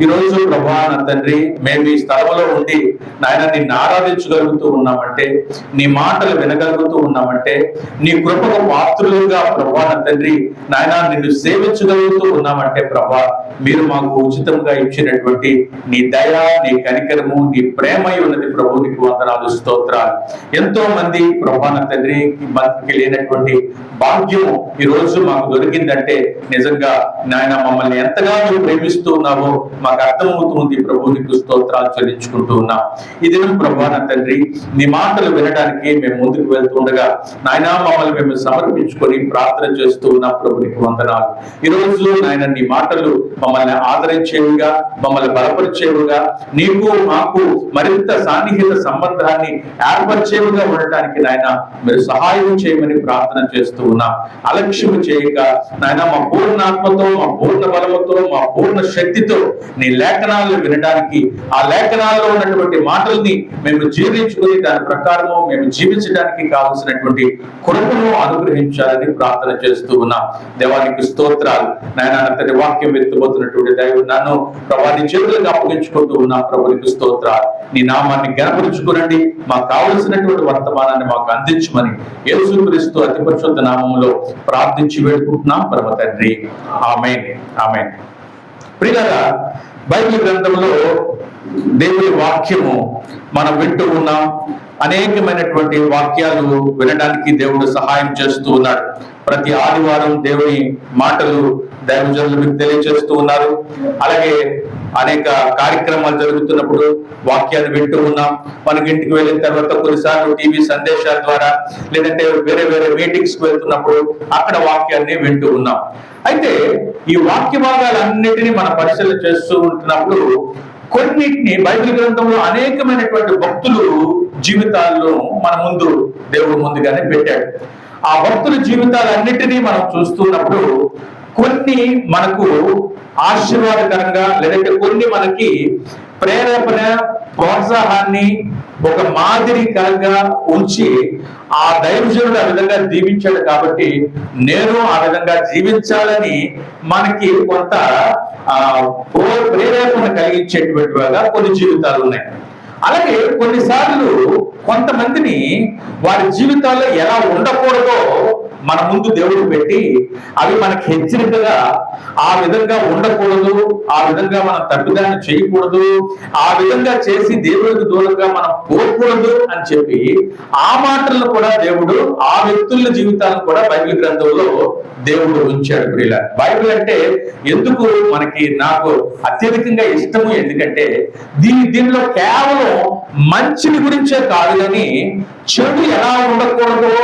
ఈరోజు ప్రభా నా తండ్రి మేము ఈ స్థలంలో ఉండి నాయన నిన్ను ఆరాధించగలుగుతూ ఉన్నామంటే, నీ మాటలు వినగలుగుతూ ఉన్నామంటే, నీ కృపకు పాత్రులుగా ప్రభా నా తండ్రి నాయన నిన్ను సేవించగలుగుతూ ఉన్నామంటే ప్రభా మీరు మాకు ఉచితంగా ఇచ్చినటువంటి నీ దయ, నీ కనికరము, నీ ప్రేమ ఉన్నది ప్రభు. నీకు వందనాలు, స్తోత్రాలు. ఎంతో మంది ప్రభా నా తండ్రి మనకి లేనటువంటి భాగ్యము ఈ రోజు మాకు దొరికిందంటే నిజంగా నాయన మమ్మల్ని ఎంతగా నువ్వు ప్రేమిస్తూ ఉన్నావో మాకు అర్థమవుతుంది ప్రభు. నీకు స్తోత్రాలు చెల్లించుకుంటూ ఉన్నాం. ఈ దినం ప్రభా నా తండ్రి నీ మాటలు వినడానికి మేము ముందుకు వెళ్తుండగా నాయన మమ్మల్ని మేము సమర్పించుకొని ప్రార్థన చేస్తూ ఉన్నాం ప్రభు. నీకు వందనాలు. ఈ రోజు నాయన నీ మాటలు మమ్మల్ని ఆదరించేవిగా, మమ్మల్ని బలపరిచేవిగా, నీకు మాకు మరింత సాన్నిహిత సంబంధాన్ని ఏర్పరిచేవిగా ఉండటానికి నాయన మీరు సహాయం చేయమని ప్రార్థన చేస్తూ ఉన్నాం. అలక్ష్యము చేయక నాయన మా పూర్ణాత్మతో, మా పూర్ణ బలముతో, మా పూర్ణ శక్తితో నీ లేఖనాలను వినడానికి, ఆ లేఖనాల్లో ఉన్నటువంటి మాటల్ని మేము జీర్ణించుకుని దాని ప్రకారము మేము జీవించడానికి కావలసినటువంటి కృపను అనుగ్రహించాలని ప్రార్థన చేస్తూ ఉన్నాం. దేవానికి స్తోత్రాలు. నాయన అతని వాక్యం ఎత్తుపోతున్నటువంటి దైవం నన్ను ప్రభాని చేతులకు అప్పగించుకుంటూ ఉన్నాం. ప్రభునికి స్తోత్రాలు. నీ నామాన్ని గణపరుచుకునండి. మాకు కావలసినటువంటి వర్తమానాన్ని మాకు అందించమని యేసుక్రీస్తు అతి పరిశుద్ధ నామములో ప్రార్థించి వేడుకుంటున్నాం పరమ తండ్రి. ఆమేన్, ఆమేన్. ప్రియులారా, బైబిల్ గ్రంథంలో దేవుని వాక్యము మనం వింటూ ఉన్నాం. అనేకమైనటువంటి వాక్యాలు వినడానికి దేవుడు సహాయం చేస్తూ ఉన్నాడు. ప్రతి ఆదివారం దేవుని మాటలు దైవజనులు మీకు తెలియజేస్తూ ఉన్నారు. అలాగే అనేక కార్యక్రమాలు జరుగుతున్నప్పుడు వాక్యాన్ని వింటూ ఉన్నాం. మనకి ఇంటికి వెళ్ళిన తర్వాత కొన్నిసార్లు టీవీ సందేశాల ద్వారా లేదంటే వేరే వేరే మీటింగ్స్ కి వెళ్తున్నప్పుడు అక్కడ వాక్యాన్ని వింటూ ఉన్నాం. అయితే ఈ వాక్య భాగాలన్నిటినీ మనం పరిశీలన చేస్తూ ఉంటున్నప్పుడు కొన్నిటిని బైబిల్ గ్రంథంలో అనేకమైనటువంటి భక్తులు జీవితాల్లో మన ముందు దేవుడు ముందుగానే పెట్టాడు. ఆ భక్తుల జీవితాలన్నిటినీ మనం చూస్తున్నప్పుడు కొన్ని మనకు ఆశీర్వాదకరంగా లేదంటే కొన్ని మనకి ప్రేరేపణ, ప్రోత్సాహాన్ని ఒక మాదిరికరంగా ఉంచి ఆ దైవజనుడు ఆ విధంగా జీవించాడు కాబట్టి నేను ఆ విధంగా జీవించాలని మనకి కొంత ప్రేరేపణ కలిగించేటువంటిగా కొన్ని జీవితాలు ఉన్నాయి. అలాగే కొన్నిసార్లు కొంతమందిని వారి జీవితాల్లో ఎలా ఉండకూడదో మన ముందు దేవుడు పెట్టి అవి మనకి హెచ్చరికగా ఆ విధంగా ఉండకూడదు, ఆ విధంగా మనం తప్పుదాన్ని చేయకూడదు, ఆ విధంగా చేసి దేవుడికి దూరంగా మనం పోకూడదు అని చెప్పి ఆ మాటలను కూడా దేవుడు ఆ వ్యక్తుల జీవితాలను కూడా బైబిల్ గ్రంథంలో దేవుడు ఉంచాడు. ప్రియుల, బైబిల్ అంటే ఎందుకు మనకి నాకు అత్యధికంగా ఇష్టము, ఎందుకంటే దీనిలో కేవలం మంచిని గురించే కాదు కానీ చెడు ఎలా ఉండకూడదో,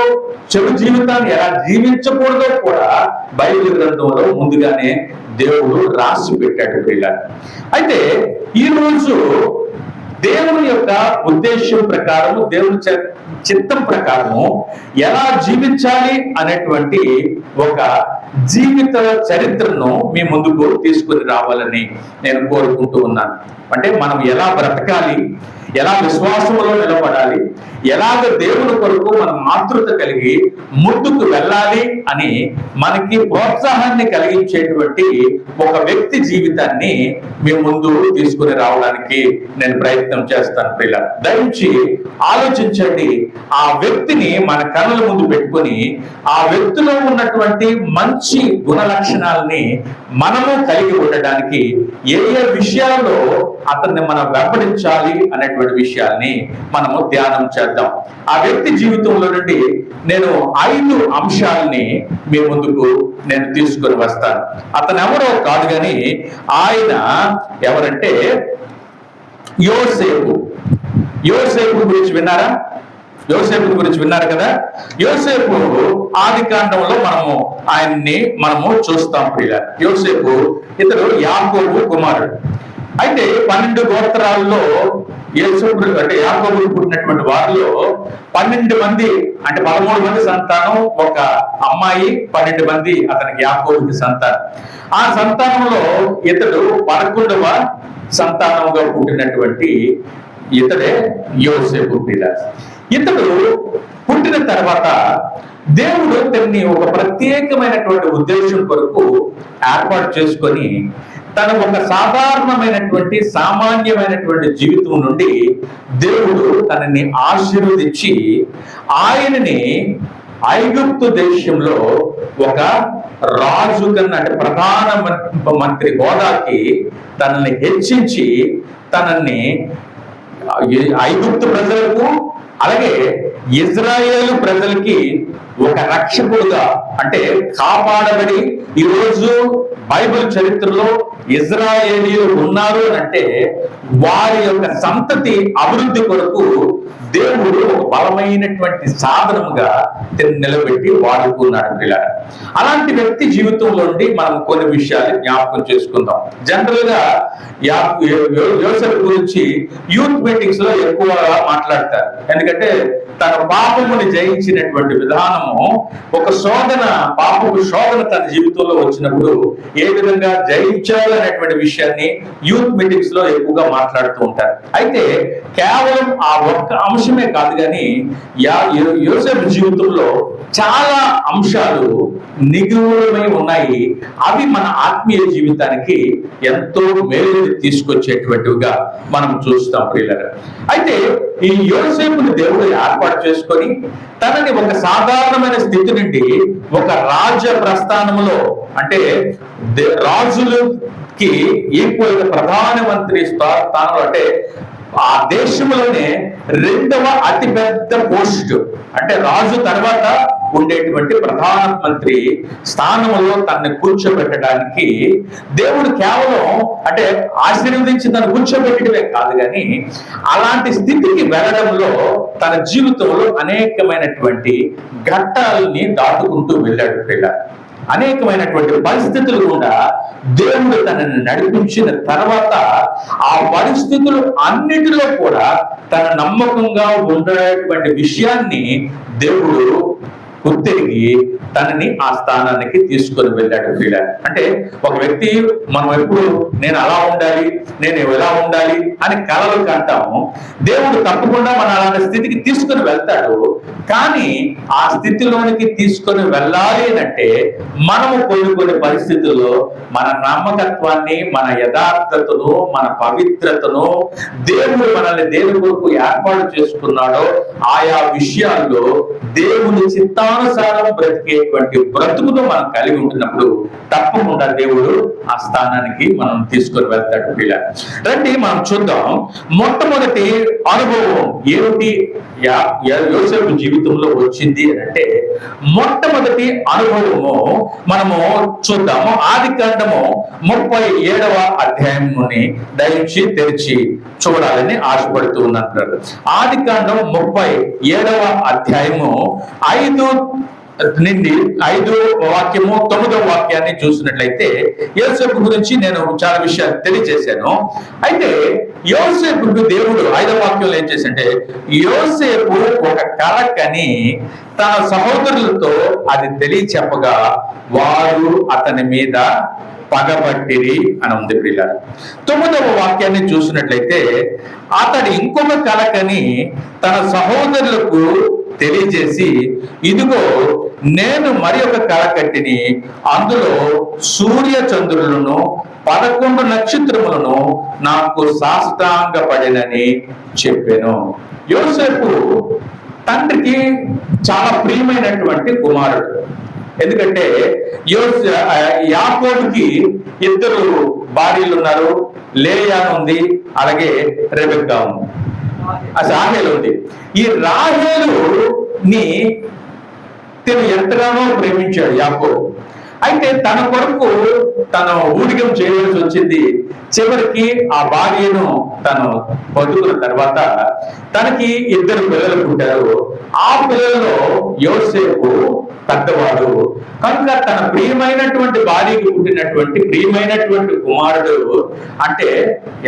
చెడు జీవితాన్ని ఎలా జీవించకూడదో కూడా బైబిల్ గ్రంథంలో ముందుగానే దేవుడు రాసి పెట్టాడు. ప్రియులారా, అయితే ఈ రోజు దేవుని యొక్క ఉద్దేశం ప్రకారము, దేవుని చిత్తం ప్రకారము ఎలా జీవించాలి అనేటువంటి ఒక జీవిత చరిత్రను మీ ముందుకు తీసుకుని రావాలని నేను కోరుకుంటూ ఉన్నాను. అంటే మనం ఎలా బ్రతకాలి, ఎలా విశ్వాసంలో నిలబడాలి, ఎలాగ దేవుని కొరకు మనం ఆతృత కలిగి ముందుకు వెళ్ళాలి అని మనకి ప్రోత్సాహాన్ని కలిగించేటువంటి ఒక వ్యక్తి జీవితాన్ని మీ ముందు తీసుకుని రావడానికి నేను ప్రయత్నం చేస్తాను. ప్రియుల, దయచి ఆలోచించండి. ఆ వ్యక్తిని మన కళ్ళ ముందు పెట్టుకొని ఆ వ్యక్తిలో ఉన్నటువంటి మంచి గుణ లక్షణాలని మనము కలిగి ఉండడానికి ఏ ఏ విషయాల్లో అతన్ని మనం వెంబడించాలి అనేటువంటి విషయాల్ని మనము ధ్యానం చేద్దాం. ఆ వ్యక్తి జీవితంలో నుండి నేను 5 అంశాలని మీ ముందుకు నేను తీసుకొని వస్తాను. అతను ఎవరో కాదు కానీ ఆయన ఎవరంటే యోసేపు. యోసేపు గురించి విన్నారా? యోసేపు గురించి విన్నారు కదా? యోసేపు ఆది కాండంలో మనము చూస్తాం. ప్రియుల, యోసేపు ఇతడు యాకోబు కుమారుడు. అయితే 12 గోత్రాల్లో యోసేపు అంటే యాకోబు పుట్టినటువంటి వారిలో 12 మంది అంటే 13 మంది సంతానం, ఒక అమ్మాయి, 12 మంది అతనికి యాకోబుకి సంతానం. ఆ సంతానంలో ఇతడు 11వ సంతానంగా పుట్టినటువంటి ఇతడే యోసేపు. ఇతడు పుట్టిన తర్వాత దేవుడు తనని ఒక ప్రత్యేకమైనటువంటి ఉద్దేశం కొరకు ఏర్పాటు చేసుకొని తన ఒక సాధారణమైనటువంటి సామాన్యమైనటువంటి జీవితం నుండి దేవుడు తనని ఆశీర్వదించి ఆయనని ఐగుప్తు దేశంలో ఒక రాజు కన్నా అంటే ప్రధాన మంత్రి హోదాకి తనని హెచ్చించి తనని ఐగుప్తు ప్రజలకు అలాగే ఇజ్రాయేలు ప్రజలకి ఒక రక్షకుడుగా అంటే కాపాడబడి ఈరోజు బైబిల్ చరిత్రలో ఇజ్రాయేలీలు ఉన్నారు అంటే వారి యొక్క సంతతి అభివృద్ధి కొరకు దేవుడు ఒక బలమైనటువంటి సాధనముగా నిలబెట్టి వాడుకున్నాడు పిల్లలు. అలాంటి వ్యక్తి జీవితంలో మనం కొన్ని విషయాలు జ్ఞాపకం చేసుకుందాం. జనరల్ గా యోసేపు గురించి యూత్ మీటింగ్స్ లో ఎక్కువగా మాట్లాడతారు. ఎందుకంటే తన పాపముని జయించినటువంటి విధానము ఒక పాపపు శోధన తన జీవితంలో వచ్చినప్పుడు ఏ విధంగా జయించాలనేటువంటి విషయాన్ని యూత్ మీటింగ్స్ లో ఎక్కువగా మాట్లాడుతూ ఉంటారు. అయితే కేవలం ఆ ఒక్క అంశమే కాదు కానీ యోసేపు జీవితంలో చాలా అంశాలు నిగూఢమై ఉన్నాయి. అవి మన ఆత్మీయ జీవితానికి ఎంతో మేలు తీసుకొచ్చేటువంటివిగా మనం చూస్తాం ప్రియులారా. అయితే ఈ యోసేపుని దేవుడు ఏర్పాటు చేసుకొని తనని ఒక సాధారణమైన స్థితి నుండి ఒక రాజ్య ప్రస్థానంలో అంటే రాజులకి ఈక్వల్ ప్రధానమంత్రి స్థానంలో అంటే ఆ దేశంలోనే 2వ అతిపెద్ద పోస్ట్ అంటే రాజు తర్వాత ఉండేటువంటి ప్రధానమంత్రి స్థానంలో తనని కూర్చోబెట్టడానికి దేవుడు కేవలం అంటే ఆశీర్వదించి తను కూర్చోబెట్టడమే కాదు కానీ అలాంటి స్థితికి వెళ్ళడంలో తన జీవితంలో అనేకమైనటువంటి ఘట్టాలని దాటుకుంటూ వెళ్ళాడు పిల్లలు. అనేకమైనటువంటి పరిస్థితులు కూడా దేవుడు తనని నడిపించిన తర్వాత ఆ పరిస్థితులు అన్నిటిలో కూడా తన నమ్మకంగా ఉండేటువంటి విషయాన్ని దేవుడు గుర్తిరిగి తనని ఆ స్థానానికి తీసుకొని వెళ్ళాడు పిల్లలు. అంటే ఒక వ్యక్తి మనం ఎప్పుడు నేను అలా ఉండాలి, నేను ఎలా ఉండాలి అని కలలు కంటాము. దేవుడు తప్పకుండా మన అలాంటి స్థితికి తీసుకొని వెళ్తాడు. కానీ ఆ స్థితిలోనికి తీసుకొని వెళ్ళాలి అంటే మనము కొన్ని పరిస్థితుల్లో మన నమ్మకత్వాన్ని, మన యథార్థతను, మన పవిత్రతను దేవుడు మనల్ని దేవుని కొరకు ఏర్పాటు చేసుకున్నాడో ఆయా విషయాల్లో దేవుని చిత్తానుసారం బ్రతికేటువంటి బ్రతుకును మనం కలిగి ఉంటున్నప్పుడు తప్పకుండా దేవుడు ఆ స్థానానికి మనం తీసుకొని వెళ్తాడు. ఇలా రండి మనం చూద్దాం. మొట్టమొదటి అనుభవం ఏమిటి యోసేపు జీవితంలో వచ్చింది అంటే మొట్టమొదటి అనుభవము మనము చూద్దాము. ఆదికాండము 37వ అధ్యాయముని దయచి తెరిచి చూడాలని ఆశపడుతూ ఉన్నారు. ఆదికాండం 37వ అధ్యాయము 5 నుండి 5వ వాక్యము 9వ వాక్యాన్ని చూసినట్లయితే యోసేపు గురించి నేను చాలా విషయాలు తెలియజేశాను. అయితే యోసేపుకు దేవుడు 5వ వాక్యంలో ఏం చేశాడంటే యోసేపు ఒక కల కని తన సహోదరులతో అది తెలియచెప్పగా వారు అతని మీద పగబట్టిరి అని ఉంది పిల్లలు. 9వ వాక్యాన్ని చూసినట్లయితే అతడు ఇంకొక కల కని తన సహోదరులకు తెలియజేసి ఇదిగో నేను మరి ఒక కల కట్టిని, అందులో సూర్య చంద్రులను 11 నక్షత్రములను నాకు సాష్టాంగపడినని చెప్పాను. యోసేపు తండ్రికి చాలా ప్రియమైనటువంటి కుమారుడు. ఎందుకంటే యాకోబుకి 2 భార్యలు ఉన్నారు. లేయా ఉంది, అలాగే రెబెక్కా ఉంది, రాహేలు ఉంది. ఈ రాహేలుని తను ఎంతగానో ప్రేమించాడు యాకోబు. అయితే తన కొరకు తను ఊడిగం చేయవలసి వచ్చింది. చివరికి ఆ భార్యను తను బతుకున్న తర్వాత తనకి 2 పిల్లలు పుట్టారు. ఆ పిల్లలలో యోసేపు పెద్దవాడు కనుక తన ప్రియమైనటువంటి భార్యకి పుట్టినటువంటి ప్రియమైనటువంటి కుమారుడు అంటే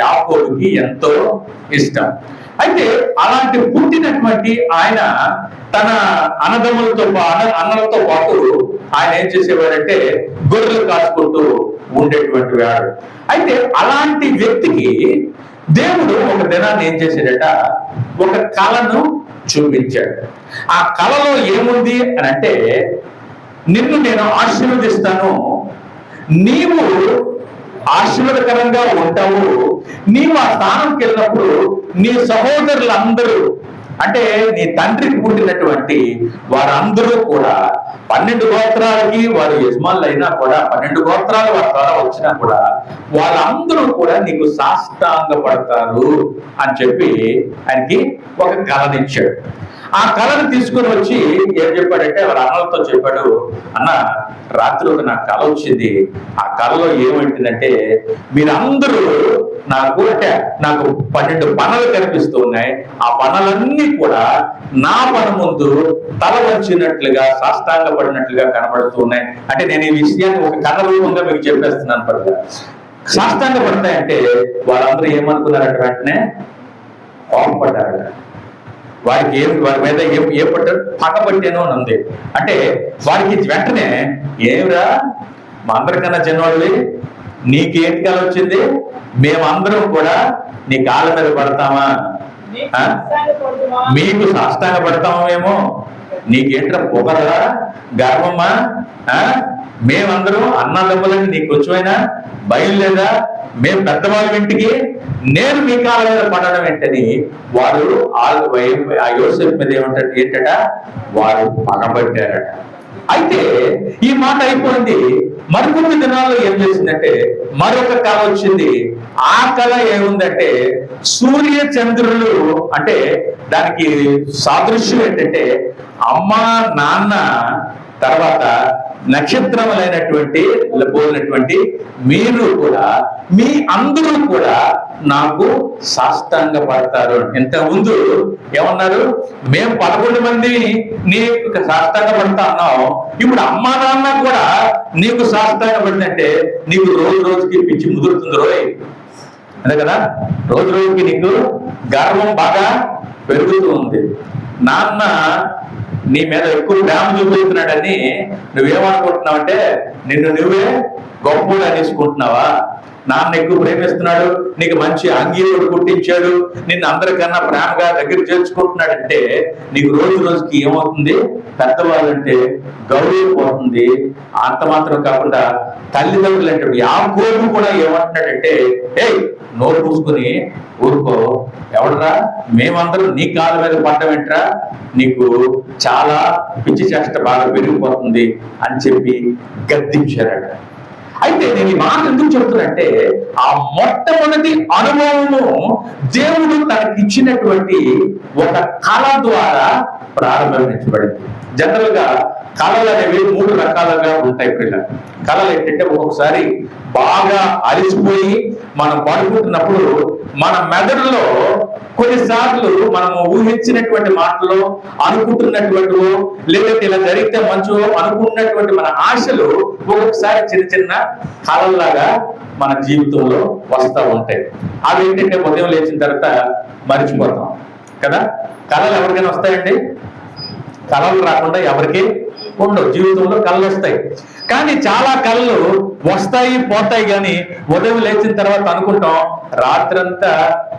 యాకోబుకి ఎంతో ఇష్టం. అయితే అలాంటి పుట్టినటువంటి ఆయన తన అన్నలతో పాటు ఆయన ఏం చేసేవాడంటే గొర్రెలు కాచుకుంటూ ఉండేటువంటి వాడు. అయితే అలాంటి వ్యక్తికి దేవుడు ఒక దినాన్ని ఏం చేశాడట, ఒక కళను చూపించాడు. ఆ కళలో ఏముంది అని అంటే నిన్ను నేను ఆశీర్వదిస్తాను, నీవు ఆశీర్వాదకరంగా ఉంటావు. నీవు ఆ స్థానంకి వెళ్ళినప్పుడు నీ సహోదరులందరూ అంటే నీ తండ్రికి పుట్టినటువంటి వారందరూ కూడా 12 గోత్రాలకి వారు యజమానులు అయినా కూడా 12 గోత్రాలు వారి ద్వారా వచ్చినా కూడా వాళ్ళందరూ కూడా నీకు సాష్టాంగ పడతారు అని చెప్పి ఆయనకి ఒక కళనిచ్చాడు. ఆ కళను తీసుకుని వచ్చి ఏం చెప్పాడంటే వాళ్ళ అన్నలతో చెప్పాడు, అన్న రాత్రి ఒక నాకు కళ వచ్చింది. ఆ కళలో ఏమంటుందంటే మీరందరూ నాకు 12 పనులు కనిపిస్తూ ఉన్నాయి. ఆ పనులన్నీ కూడా నా పని ముందు తల వంచినట్లుగా సాష్టాంగ పడినట్లుగా కనబడుతూ ఉన్నాయి. అంటే నేను ఈ విషయాన్ని ఒక కథ రూపంగా మీకు చెప్పేస్తున్నాను. పడగా సాష్టాంగ పడతాయంటే వాళ్ళందరూ ఏమనుకున్నారట, వెంటనే కోపపడ్డారట. వారి మీద ఏ పట్టారు, పగబట్టాను అని ఉంది. అంటే వారికి వెంటనే ఏమిరా మా అందరికన్నా చిన్నవాళ్ళవి, నీకేంటి కల వచ్చింది? మేమందరం కూడా నీ కాళ్ళ మీద పడతామా? మీకు సాష్టాంగ పడతామా? మేము నీకేంట్రా పొగరా, గర్వమా? మేమందరం అన్నదమ్ములని నీకు కొంచెమైనా భయం లేదా? మేము పెద్దవాళ్ళ ఇంటికి నేను మీ కాళ్ళ మీద పడడం ఏంటని వారు ఆ యోసేపు మీద ఏంటట, వారు పగబట్టారట. అయితే ఈ మాట అయిపోయింది. మరికొన్ని దినాల్లో ఏం చేసిందంటే మరొక కళ వచ్చింది. ఆ కళ ఏముందంటే సూర్య చంద్రులు, అంటే దానికి సాదృశ్యం ఏంటంటే అమ్మ నాన్న తర్వాత నక్షత్రములైనటువంటి పోలినటువంటి మీరు కూడా, మీ అందరూ కూడా నాకు సాష్టాంగ పడతారు. ఇంత ముందు ఏమన్నారు? మేము 11 మంది నీకు సాష్టాంగ పడతా అన్నాం. ఇప్పుడు అమ్మా నాన్న కూడా నీకు సాష్టాంగ పడిందంటే నీకు రోజు రోజుకి పిచ్చి ముదురుతుంది రోయ్. అదే కదా, రోజు రోజుకి నీకు గర్వం బాగా పెరుగుతూ ఉంది. నాన్న నీ మీద ఎక్కువ ప్రేమ చూపిస్తున్నాడని నువ్వేమనుకుంటున్నావు అంటే నిన్ను నువ్వే గొప్పగా తీసుకుంటున్నావా? నాన్న ఎక్కువ ప్రేమిస్తున్నాడు, నీకు మంచి అంగీరుడు కుట్టించాడు, నిన్ను అందరికన్నా ప్రేమగా దగ్గర చేర్చుకుంటున్నాడంటే నీకు రోజు రోజుకి ఏమవుతుంది? పెద్దవాళ్ళంటే గౌరవం పోతుంది. అంత మాత్రం కాకుండా తల్లిదండ్రులు అంటే యాకోబు కూడా ఏమంటున్నాడంటే, ఏయ్ నోరు మూసుకుని ఊరుకో, ఎవడరా మేమందరం నీ కాళ్ళ మీద పడ్డమేంట్రా, నీకు చాలా పిచ్చి చేష్ట బాగా పెరిగిపోతుంది అని చెప్పి గద్దించారట. అయితే నేను ఈ మాట ఎందుకు చెప్తున్నంటే ఆ మొట్టమొదటి అనుభవము దేవుడు తనకి ఇచ్చినటువంటి ఒక కళ ద్వారా ప్రారంభించబడింది. జనరల్ గా కళలు అనేవి 3 రకాలుగా ఉంటాయి. పిల్లలు కళలు ఏంటంటే ఒక్కొక్కసారి బాగా అలిసిపోయి మనం పడుకుంటున్నప్పుడు మన మెదడులో కొన్నిసార్లు మనము ఊహించినటువంటి మాటలు, అనుకుంటున్నటువంటి లేదంటే ఇలా జరిగితే మంచిగా అనుకున్నటువంటి మన ఆశలు ఒక్కొక్కసారి చిన్న చిన్న కళల్లాగా మన జీవితంలో వస్తూ ఉంటాయి. అవి ఏంటంటే ఉదయం లేచిన తర్వాత మర్చిపోతాం కదా. కళలు ఎవరికైనా వస్తాయండి? కళలు రాకుండా ఎవరికి ఉండవు. జీవితంలో కళలు వస్తాయి, కానీ చాలా కళలు వస్తాయి పోతాయి. కానీ ఉదయం లేచిన తర్వాత అనుకుంటాం రాత్రంతా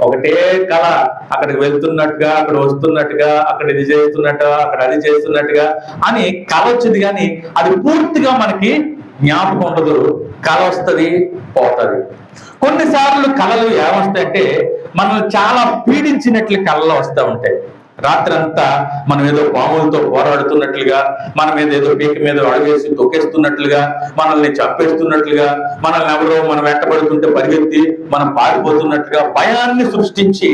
ఒకటే కళ, అక్కడికి వెళ్తున్నట్టుగా, అక్కడ వస్తున్నట్టుగా, అక్కడ ఇది చేస్తున్నట్టుగా, అక్కడ అది చేస్తున్నట్టుగా అని కళ వచ్చింది. కానీ అది పూర్తిగా మనకి జ్ఞాపకం ఉండదు. కళ వస్తుంది, పోతుంది. కొన్నిసార్లు కళలు ఏమొస్తాయంటే మనల్ని చాలా పీడించినట్లు కళలు వస్తూ ఉంటాయి. రాత్రంతా మనం ఏదో పాములతో పోరాడుతున్నట్లుగా, మన మీద ఏదో పీక మీద అడుగేసి తొక్కేస్తున్నట్లుగా, మనల్ని చంపేస్తున్నట్లుగా, మనల్ని ఎవరో మనం వెంటబడుతుంటే పరిగెత్తి మనం పారిపోతున్నట్లుగా భయాన్ని సృష్టించి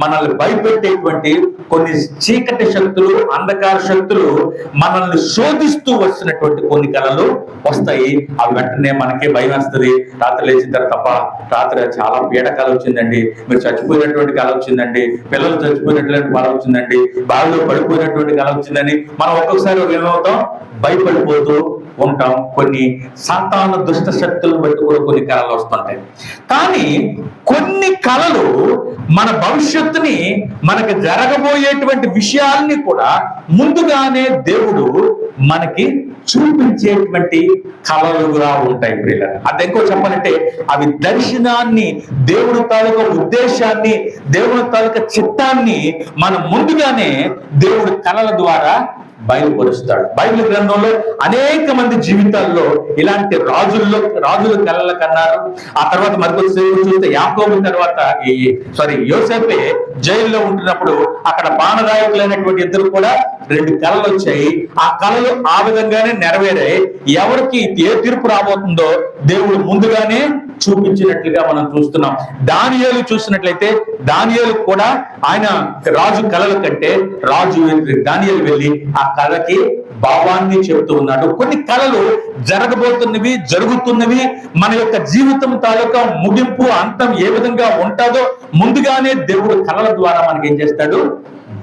మనల్ని భయపెట్టేటువంటి కొన్ని చీకటి శక్తులు, అంధకార శక్తులు మనల్ని శోధిస్తూ వచ్చినటువంటి కొన్ని కళలు వస్తాయి. అవి వెంటనే మనకే భయం వేస్తుంది. రాత్రి లేచిన తర్వాత తప్ప రాత్రి చాలా పీడ కళ వచ్చిందండి, మీరు చచ్చిపోయినటువంటి కళ వచ్చిందండి, పిల్లలు చచ్చిపోయినటువంటి కళ వచ్చిందండి, బావిలో పడిపోయినటువంటి కళ వచ్చిందని మనం ఒక్కొక్కసారి ఏమవుతాం? భయపడిపోతూ ఉంటాం. కొన్ని సాతాన దుష్ట శక్తులను బట్టి కూడా కొన్ని కళలు వస్తుంటాయి. కానీ కొన్ని కళలు మన భవిష్యత్తుని, మనకి జరగబోయేటువంటి విషయాల్ని కూడా ముందుగానే దేవుడు మనకి చూపించేటువంటి కళలుగా ఉంటాయి. ప్రియులారా, అది ఎక్కువ చెప్పాలంటే అవి దర్శనాన్ని, దేవుడి తాలూకా ఉద్దేశాన్ని, దేవుడి తాలూకా చిత్తాన్ని మనం ముందుగానే దేవుడి కళల ద్వారా బయలుపరుస్తాడు. బైబిల్ గ్రంథంలో అనేక మంది జీవితాల్లో ఇలాంటి రాజులు కలలు కన్నారు. ఆ తర్వాత మరికొద్దిసేపు చూస్తే యాకోబు తర్వాత యోసేపే జైల్లో ఉంటున్నప్పుడు అక్కడ పానరాయకులైనటువంటి ఇద్దరు కూడా 2 కళలు వచ్చాయి. ఆ కళలు ఆ విధంగానే నెరవేరాయి. ఎవరికి ఏ తీర్పు రాబోతుందో దేవుడు ముందుగానే చూపించినట్లుగా మనం చూస్తున్నాం. దానియేలు చూసినట్లయితే దానియేలు కూడా ఆయన రాజు కళల కంటే దానియేలు వెళ్ళి ఆ కళకి భావాన్ని చెబుతూ ఉన్నాడు. కొన్ని కళలు జరగబోతున్నవి, జరుగుతున్నవి, మన యొక్క జీవితం తాలూకా ముగింపు అంతం ఏ విధంగా ఉంటుందో ముందుగానే దేవుడు కళల ద్వారా మనకి ఏం చేస్తాడు,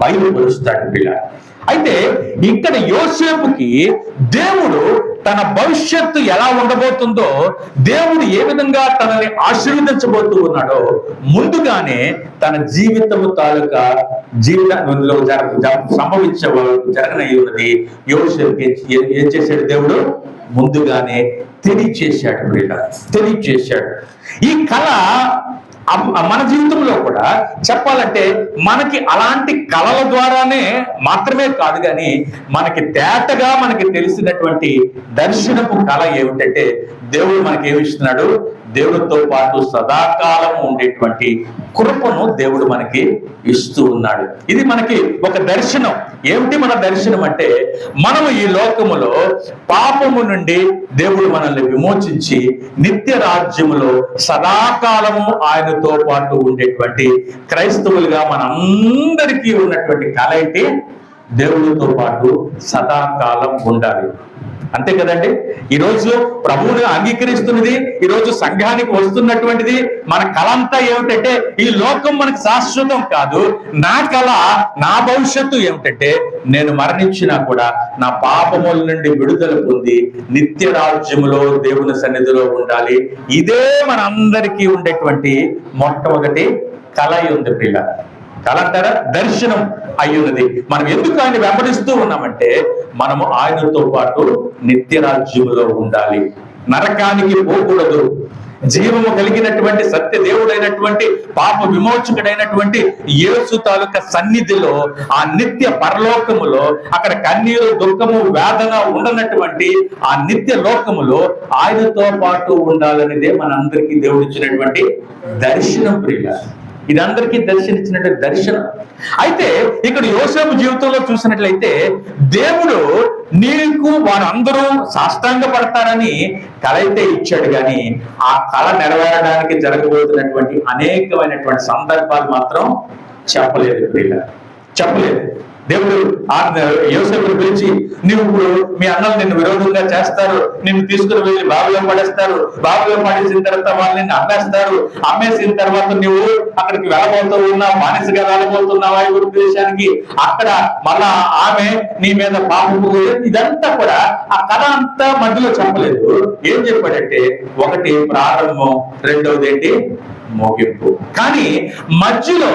బయలుపరుస్తాడు పిల్ల. అయితే ఇక్కడ యోసేపుకి దేవుడు తన భవిష్యత్తు ఎలా ఉండబోతుందో, దేవుడు ఏ విధంగా తనని ఆశీర్వదించబోతూ ఉన్నాడో ముందుగానే తన జీవితము తాలూకా జీవితంలో జరగనయ్యి ఉన్నది యోసేపుకి ఏం చేశాడు, దేవుడు ముందుగానే తెలియచేశాడు. ఈ కళ మన జీవితంలో కూడా చెప్పాలంటే మనకి అలాంటి కళల ద్వారానే మాత్రమే కాదు, కానీ మనకి తేటగా మనకి తెలిసినటువంటి దర్శనపు కళ ఏమిటంటే దేవుడు మనకి ఏమిస్తున్నాడు, దేవుడితో పాటు సదాకాలం ఉండేటువంటి కృపను దేవుడు మనకి ఇస్తూ ఉన్నాడు. ఇది మనకి ఒక దర్శనం. ఏమిటి మన దర్శనం అంటే, మనము ఈ లోకములో పాపము నుండి దేవుడు మనల్ని విమోచించి నిత్య రాజ్యములో సదాకాలము ఆయనతో పాటు ఉండేటువంటి క్రైస్తవులుగా మనందరికీ ఉన్నటువంటి కళ ఏంటి, దేవుడితో పాటు సదాకాలం ఉండాలి. అంతే కదండి. ఈరోజు ప్రభువుని అంగీకరిస్తున్నది, ఈరోజు సంఘానికి వస్తున్నటువంటిది మన కళ అంతా ఏమిటంటే, ఈ లోకం మనకు శాశ్వతం కాదు. నా కళ, నా భవిష్యత్తు ఏమిటంటే, నేను మరణించినా కూడా నా పాపముల నుండి విడుదల పొంది నిత్య రాజ్యములో దేవుని సన్నిధిలో ఉండాలి. ఇదే మన అందరికీ ఉండేటువంటి మొట్టమొదటి కళ ఉంది పిల్ల. కళ అంటారా, దర్శనం అయ్యున్నది. మనం ఎందుకు ఆయన వెంబడిస్తూ ఉన్నామంటే, మనము ఆయనతో పాటు నిత్య రాజ్యములో ఉండాలి, నరకానికి పోకూడదు. జీవము కలిగినటువంటి సత్య దేవుడైనటువంటి పాప విమోచకుడైనటువంటి యేసు తాలూకా సన్నిధిలో, ఆ నిత్య పరలోకములో, అక్కడ కన్నీరు, దుఃఖము, వేదన ఉండనటువంటి ఆ నిత్య లోకములో ఆయనతో పాటు ఉండాలనేదే మనందరికీ దేవుడు ఇచ్చినటువంటి దర్శనం ప్రియ. ఇది అందరికీ దర్శనిచ్చినటువంటి దర్శనం. అయితే ఇక్కడ యోసేపు జీవితంలో చూసినట్లయితే దేవుడు నీకు వారందరూ సాష్టాంగ పడతారని కళ అయితే ఇచ్చాడు, కానీ ఆ కళ నెరవేరడానికి జరగబోతున్నటువంటి అనేకమైనటువంటి సందర్భాలు మాత్రం చెప్పలేదు. దేవుడు యోసేపుని పిలిచి, నువ్వు ఇప్పుడు మీ అన్నలు నిన్ను విరోధంగా చేస్తారు, నిన్ను తీసుకుని వెళ్ళి బావిలో పడేస్తారు, బావిలో పడేసిన తర్వాత వాళ్ళు నిన్ను అమ్మేసిన తర్వాత నువ్వు అక్కడికి వెళ్ళబోతూ ఉన్నావు, మానసిగా వెళ్ళబోతున్నావు ఐగుప్తు దేశానికి. అక్కడ మళ్ళా ఆమె నీ మీద పాపము. ఇదంతా కూడా ఆ కథ అంతా మధ్యలో చెప్పలేదు. ఏం చెప్పాడంటే, ఒకటి ప్రారంభం, రెండవది ఏంటి, ముగింపు. కానీ మధ్యలో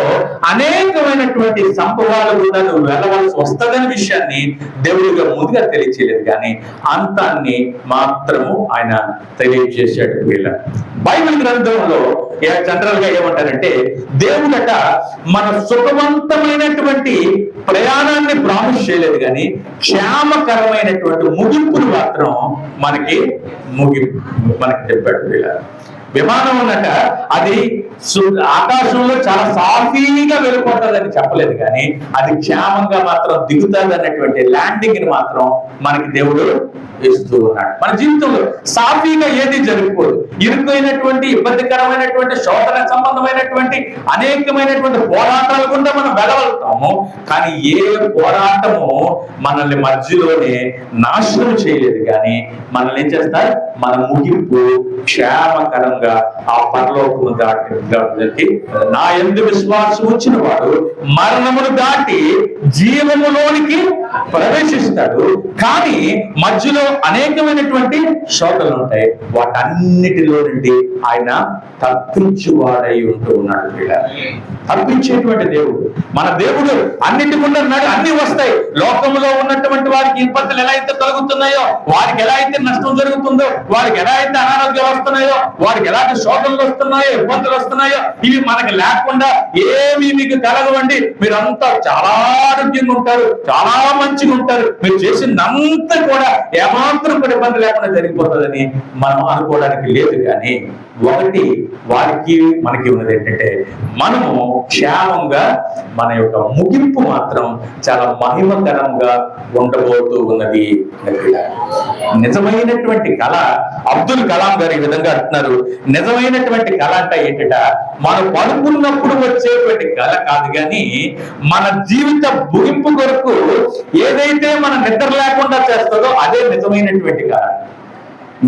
అనేకమైనటువంటి సంభవాలు కూడా నువ్వు వెళ్ళవలసి వస్తుందనే విషయాన్ని దేవుడిగా ముందుగా తెలియచేయలేదు, కానీ అంతాన్ని మాత్రము ఆయన తెలియజేశాడు. వీళ్ళ బైబిల్ గ్రంథంలో జనరల్ గా ఏమంటారంటే, దేవుడట మన సుఖవంతమైనటువంటి ప్రయాణాన్ని ప్రామిస్ చేయలేదు, కానీ క్షేమకరమైనటువంటి ముగింపును మాత్రం మనకి చెప్పాడు. వీళ్ళ విమానం ఉన్నట అది ఆకాశంలో చాలా సాఫీగా వెళ్ళిపోతుందని చెప్పలేదు, కానీ అది క్షేమంగా మాత్రం దిగుతుంది అన్నటువంటి ల్యాండింగ్ ని మాత్రం మనకి దేవుడు ఇస్తూ ఉన్నాడు. మన జీవితంలో సాఫీగా ఏది జరిగిపోదు. ఇరుకైనటువంటి, ఇబ్బందికరమైనటువంటి, శోధన సంబంధమైనటువంటి అనేకమైనటువంటి పోరాటాలు గుండా మనం వెళ్ళగలుగుతాము, కానీ ఏ పోరాటము మనల్ని మధ్యలోనే నాశనం చేయలేదు, కానీ మనల్ని ఏం చేస్తారు, మన ముగింపు క్షేమకరంగా ఆ పరలోకము దాటి నా యందు విశ్వాసం వచ్చిన వాడు మరణమును దాటి జీవములోనికి ప్రవేశిస్తాడు. కానీ మధ్యలో అనేకమైనటువంటి శోధనలు ఉంటాయి, వాటన్నిటిలో నుండి ఆయన తప్పించువాడై ఉంటూ ఉన్నాడు. తప్పించేటువంటి దేవుడు మన దేవుడు. అన్నిటి గుండా అన్ని వస్తాయి. లోకంలో ఉన్నటువంటి వారికి ఇబ్బందులు ఎలా అయితే కలుగుతున్నాయో, వారికి ఎలా అయితే నష్టం జరుగుతుందో, వారికి ఎలా అయితే అనారోగ్యం వస్తున్నాయో, వారికి ఎలాంటి శోధనలు వస్తున్నాయో, ఇబ్బందులు వస్తున్నాయో ఇవి మనకి లేకుండా ఏమి మీకు కలగవండి. మీరంతా చాలా ఆరోగ్యంగా ఉంటారు, చాలా మంచిగా ఉంటారు, మీరు చేసినంత కూడా ఏమాత్రం కూడా ఇబ్బంది లేకుండా జరిగిపోతుందని మనం అనుకోవడానికి లేదు. కానీ ఒకటి వారికి మనకి ఉన్నది ఏంటంటే, మనము క్షేమంగా మన యొక్క ముగింపు మాత్రం చాలా మహిమకరంగా ఉండబోతూ ఉన్నది. నిజమైనటువంటి కళ, అబ్దుల్ కలాం గారు ఈ విధంగా అంటున్నారు, నిజమైనటువంటి కళ అంటే ఏంటట, మనం పడుకున్నప్పుడు వచ్చేటువంటి కళ కాదు, కానీ మన జీవిత ముగింపు కొరకు ఏదైతే మన నిద్ర లేకుండా చేస్తుందో అదే నిజమైనటువంటి కళ.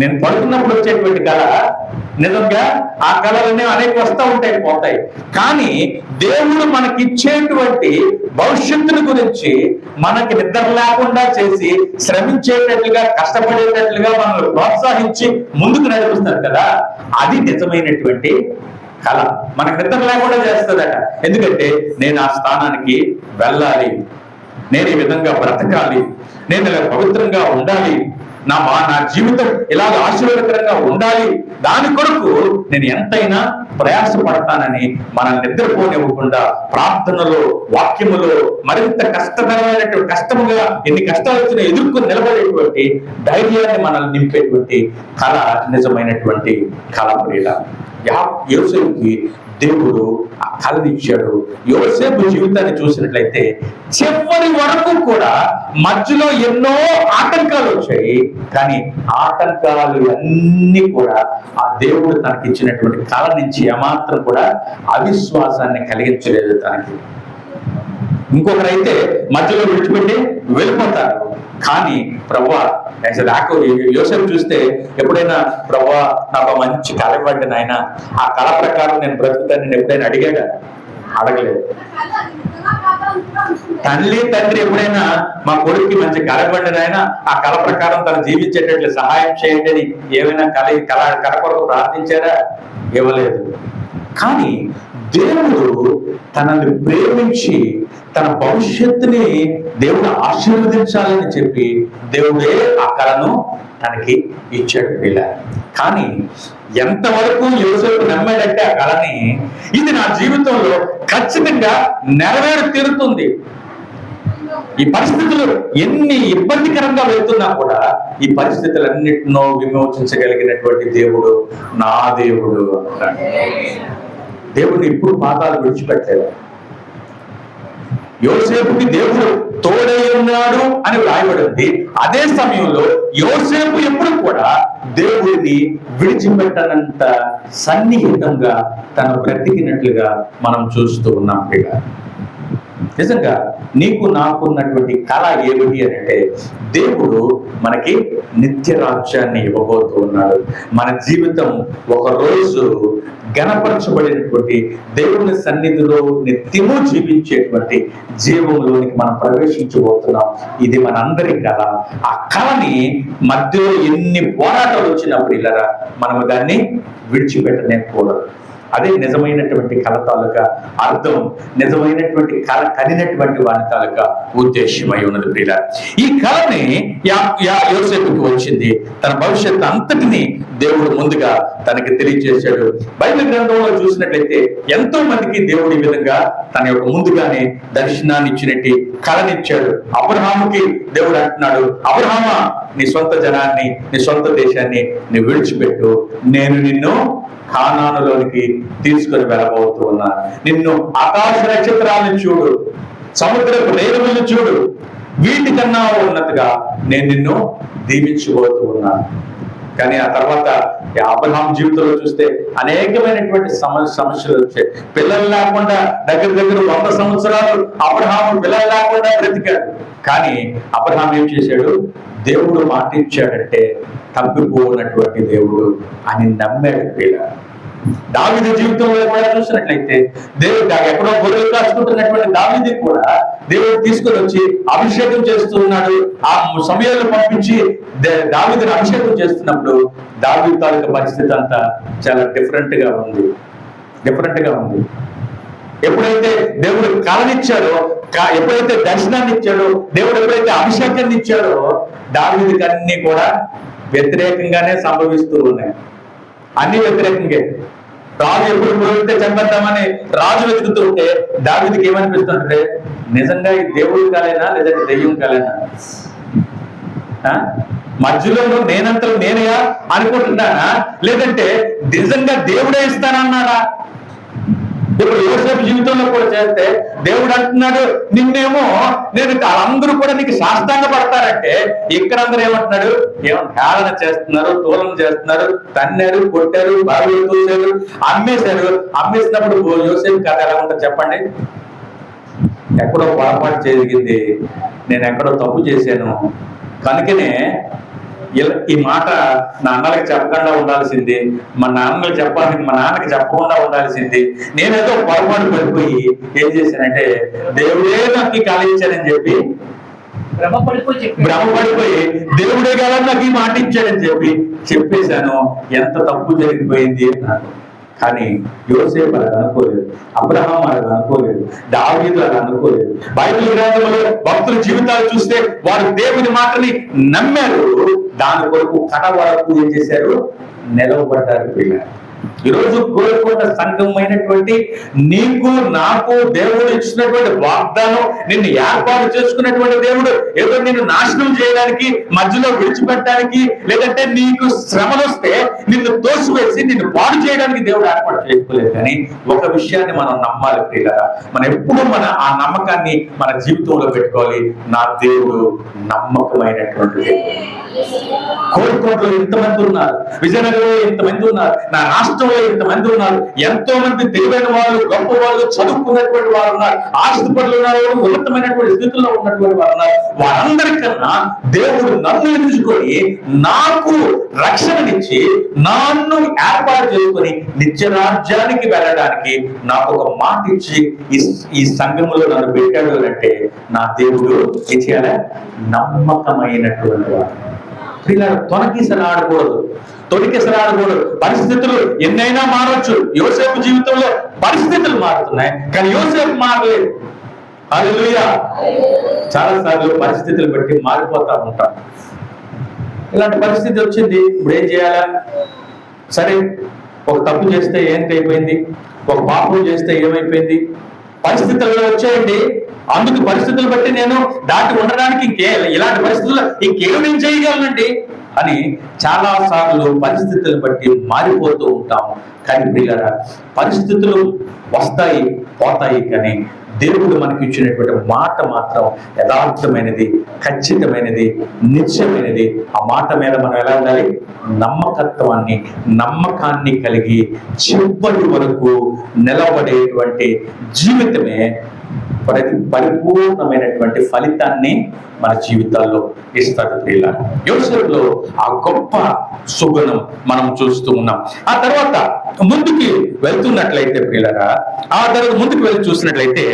నేను పడుకున్నప్పుడు వచ్చేటువంటి కళ నిజంగా ఆ కళలన్నీ అనేక వస్తూ ఉంటాయి, పోతాయి. కానీ దేవుడు మనకిచ్చేటువంటి భవిష్యత్తుని గురించి మనకి నిద్ర లేకుండా చేసి శ్రమించేటట్లుగా, కష్టపడేటట్లుగా మనల్ని ప్రోత్సహించి ముందుకు నడిపిస్తారు కదా, అది నిజమైనటువంటి కళ. మనకు నిద్ర లేకుండా చేస్తుందట. ఎందుకంటే నేను ఆ స్థానానికి వెళ్ళాలి, నేను ఈ విధంగా బ్రతకాలి, నేను ఇలా పవిత్రంగా ఉండాలి, నా జీవితం ఇలాగ ఆశీర్వాదకరంగా ఉండాలి, దాని కొరకు నేను ఎంతైనా ప్రయాసపడతానని మనం నిద్రపోనివ్వకుండా ప్రార్థనలో, వాక్యములో మరింత కష్టతరమైనటువంటి, కష్టముగా ఎన్ని కష్టాలు వచ్చినా ఎదుర్కొని నిలబడేటువంటి ధైర్యాన్ని మనల్ని నింపేటువంటి కళ నిజమైనటువంటి కళ. యోసేపుకి దేవుడు ఆ కళనిచ్చాడు. యోసేపు జీవితాన్ని చూసినట్లయితే చివరి వరకు కూడా మధ్యలో ఎన్నో ఆటంకాలు వచ్చాయి, కానీ ఆటంకాలు అన్నీ కూడా ఆ దేవుడు తనకి ఇచ్చినటువంటి కళ నుంచి ఏమాత్రం కూడా అవిశ్వాసాన్ని కలిగించలేదు తనకి. ఇంకొకరైతే మధ్యలో విడిచిపెట్టి వెళ్ళిపోతారు. కానీ ప్రభువా, యోసేపు చూస్తే ఎప్పుడైనా ప్రభువా నాకు మంచి కళ ఇవ్వండి నాయన, ఆ కళ ప్రకారం నేను బ్రతుకుతాను నేను ఎప్పుడైనా అడిగాడా? అడగలేదు. తల్లి తండ్రి ఎప్పుడైనా మా కొడుక్కి మంచి కళ ఇవ్వండి నాయన, ఆ కళ ప్రకారం తను జీవించేటట్లు సహాయం చేయండి అని ఏమైనా కళ కొరకు ప్రార్థించారా? ఇవ్వలేదు. కానీ దేవుడు తనని ప్రేమించి తన భవిష్యత్తుని దేవుడు ఆశీర్వదించాలని చెప్పి దేవుడే ఆ కళను తనకి ఇచ్చాడు ఇలా. కానీ ఎంతవరకు యోసేపు నమ్మాడంటే ఆ కళని, ఇది నా జీవితంలో ఖచ్చితంగా నెరవేరు తీరుతుంది, ఈ పరిస్థితులు ఎన్ని ఇబ్బందికరంగా వెళ్తున్నా కూడా ఈ పరిస్థితులన్నిటినో విమోచించగలిగినటువంటి దేవుడు నా దేవుడు. దేవుడిని ఇప్పుడు పాతాలు విడిచిపెట్టలేదు. యోసేపుకి దేవుడు తోడై ఉన్నాడు అని వ్రాయబడింది. అదే సమయంలో యోసేపు ఎప్పుడు కూడా దేవుడిని విడిచిపెట్టనంత సన్నిహితంగా తను బ్రతికినట్లుగా మనం చూస్తూ ఉన్నాం. నిజంగా నీకు నాకున్నటువంటి కళ ఏమిటి అని అంటే, దేవుడు మనకి నిత్య రాజ్యాన్ని ఇవ్వబోతూ ఉన్నాడు. మన జీవితం ఒక రోజు గణపరచబడినటువంటి దేవుని సన్నిధిలో నిత్యము జీవించేటువంటి జీవంలోనికి మనం ప్రవేశించబోతున్నాం. ఇది మనందరి కళ. ఆ కళని మధ్యలో ఎన్ని పోరాటాలు వచ్చినప్పుడు ఇలా మనము దాన్ని విడిచిపెట్టలేకపోవడం. అదే నిజమైనటువంటి కళ తాలూకా అర్థం, నిజమైనటువంటి కళ కనినటువంటి వాని తాలూకా ఉద్దేశమై ఉన్నది. ప్రియుల, ఈ కళని యోసేపుకి వచ్చింది. తన భవిష్యత్తు అంతటిని దేవుడు ముందుగా తనకి తెలియజేశాడు. బైబిల్ గ్రంథంలో చూసినట్లయితే ఎంతో మందికి దేవుడు ఈ విధంగా తన యొక్క ముందుగానే దర్శనాన్ని ఇచ్చినట్టు కళనిచ్చాడు. అబ్రహాముకి దేవుడు అంటున్నాడు, అబ్రహామా, నీ సొంత జనాన్ని, నీ సొంత దేశాన్ని నువ్వు విడిచిపెట్టు, నేను నిన్ను కానానులోనికి తీసుకొని వెళ్ళబోతూ ఉన్నాను. నిన్ను ఆకాశ నక్షత్రాలను చూడు, సముద్రపు రేణువులను చూడు, వీటికన్నా ఉన్నట్టుగా నేను నిన్ను దీవించబోతూ ఉన్నాను. కానీ ఆ తర్వాత అబ్రహాం జీవితంలో చూస్తే అనేకమైనటువంటి సమస్యలు వచ్చాయి. పిల్లలు లేకుండా దగ్గర 100 సంవత్సరాలు అబ్రహాము పిల్లలు లేకుండా బ్రతికాడు. కానీ అబ్రహాం ఏం చేశాడు? దేవుడు మాట ఇచ్చాడంటే తప్పిపోనటువంటి దేవుడు అని నమ్మాడు. పిల్లలు దావీదు జీవితంలో కూడా చూసినట్లయితే దేవుడు ఎక్కడో గొర్రెలు కాచుకుంటున్నటువంటి దావీదుకి కూడా దేవుడు తీసుకొని వచ్చి అభిషేకం చేస్తున్నాడు. ఆ సమయాలను పంపించి దావీదుని అభిషేకం చేస్తున్నప్పుడు దావీదు తాలూకా పరిస్థితి అంతా చాలా డిఫరెంట్ గా ఉంది. ఎప్పుడైతే దేవుడు కళనిచ్చాడో, ఎప్పుడైతే దర్శనాన్ని ఇచ్చాడో, దేవుడు ఎప్పుడైతే అభిషేకాన్ని ఇచ్చాడో, దావీదుకి అన్ని కూడా వ్యతిరేకంగానే సంభవిస్తూ ఉన్నాయి. అన్ని వ్యతిరేకంగా. రాజు ఎప్పుడు పురోగితే చంపేద్దామని రాజు వెతుకుతూ ఉంటే దావీదుకి ఏమనిపిస్తుంటే, నిజంగా ఈ దేవుడి కాలేనా లేదంటే దెయ్యం కాలేనా? మధ్యలో నేనంతలో నేనయా అనుకుంటున్నానా, లేదంటే నిజంగా దేవుడే ఇస్తానన్నాడా? ఇప్పుడు యోసేపు జీవితంలో కూడా చేస్తే దేవుడు అంటున్నాడు, నిన్నేమో నేను అందరూ కూడా నీకు సాష్టాంగ పడతారంటే, ఇక్కడ అందరూ ఏమంటున్నాడు, హేళన చేస్తున్నారు, తూలన చేస్తున్నారు, తన్నారు, కొట్టారు, బావిలో తోసారు, అమ్మేశారు. అమ్మేసినప్పుడు యోసేపు కథ ఎలా ఉంటుంది చెప్పండి? ఎక్కడో పొరపాటు జరిగింది, నేను ఎక్కడో తప్పు చేశాను, కనుకనే ఈ మాట నా అన్నలకు చెప్పకుండా ఉండాల్సింది, మా నాన్నలకు చెప్పాలని మా నాన్నకి చెప్పకుండా ఉండాల్సింది, నేనేదో పొరపాటు పడిపోయి ఏం చేశానంటే దేవుడే నాకు కలిగించానని చెప్పి భ్రమపడిపోయి దేవుడే కదా నాకు ఈ మాట ఇచ్చాడని చెప్పేశాను. ఎంత తప్పు జరిగిపోయింది అన్నాడు. కానీ యోసేపు అలా అనుకోలేదు, అబ్రహాం అలా అనుకోలేదు, దావీదు అలా అనుకోలేదు. బైబిల్ గ్రంథంలో భక్తుల జీవితాలు చూస్తే వారు దేవుని మాటని నమ్మారు, దాని కొరకు కడ వరకు ఏం చేశారు, నిలవబడ్డారు పిల్లలు. ఈరోజు కోరుకున్న సంఘమైనటువంటి నీకు నాకు దేవుడు ఇచ్చినటువంటి వాగ్దానం, నిన్ను ఏర్పాటు చేసుకున్నటువంటి దేవుడు ఏదో నిన్ను నాశనం చేయడానికి, మధ్యలో విడిచిపెట్టడానికి, లేదంటే నీకు శ్రమలు వస్తే నిన్ను తోసివేసి నిన్ను పాడు చేయడానికి దేవుడు ఏర్పాటు చేసుకోలేదు. కానీ ఒక విషయాన్ని మనం నమ్మాలి ప్రియులారా, మనం ఎప్పుడు ఆ నమ్మకాన్ని మన జీవితంలో పెట్టుకోవాలి. నా దేవుడు నమ్మకమైనటువంటి కోరుకోటలో ఇంతమంది ఉన్నారు, విజయనగరంలో ఇంతమంది ఉన్నారు, నా రాష్ట్రంలో ఇంతమంది ఉన్నారు, ఎంతో మంది తెలివైన వాళ్ళు, గొప్ప వాళ్ళు, చదువుకున్నటువంటి వారు ఉన్నారు, ఆస్తిపరులు ఉన్నారు, ఉన్నతమైనటువంటి స్థితిలో ఉన్నటువంటి వారు ఉన్నారు. వారందరికన్నా దేవుడు నన్ను ఎంచుకొని నాకు రక్షణనిచ్చి నన్ను ఏర్పాటు చేసుకొని నిత్య రాజ్యానికి వెళ్ళడానికి నాకు ఒక మాట ఇచ్చి ఈ సంఘములో నన్ను పెట్టాడు అంటే నా దేవుడు ఏం చేయాలి, నమ్మకమైనటువంటి వాడు. తొనకిసలాడకూడదు, తొలికిసలాడకూడదు. పరిస్థితులు ఎన్నైనా మారవచ్చు. యోసేపు జీవితంలో పరిస్థితులు మారుతున్నాయి, కానీ యోసేపు మారలేదు. హల్లెలూయా. చాలా సార్లు పరిస్థితులు బట్టి మారిపోతా ఉంటాం. ఇలాంటి పరిస్థితి వచ్చింది, ఇప్పుడు ఏం చేయాలా? సరే, ఒక తప్పు చేస్తే ఏంటైపోయింది, ఒక పాపం చేస్తే ఏమైపోయింది, పరిస్థితులు వచ్చాయండి, అందుకు పరిస్థితులు బట్టి నేను దాటి ఉండడానికి ఇలాంటి పరిస్థితుల్లో ఇంకేమేం చేయగలనండి అని చాలా సార్లు పరిస్థితులను బట్టి మారిపోతూ ఉంటాము. కానీ ప్రియులారా, పరిస్థితులు వస్తాయి పోతాయి, కానీ దేవుడు మనకి ఇచ్చినటువంటి మాట మాత్రం యథార్థమైనది, ఖచ్చితమైనది, నిత్యమైనది. ఆ మాట మీద మనం ఎలా ఉండాలి, నమ్మకాన్ని కలిగి చివరి వరకు నిలబడేటువంటి జీవితమే పరిపూర్ణమైనటువంటి ఫలితాన్ని మన జీవితాల్లో ఇస్తాడు ప్రియులారా. యోసేపులో ఆ గొప్ప సుగుణం మనం చూస్తూ ఉన్నాం. ఆ తర్వాత ముందుకి వెళ్తున్నట్లయితే ప్రియులారా, ఆ తర్వాత ముందుకు వెళ్ళి చూసినట్లయితే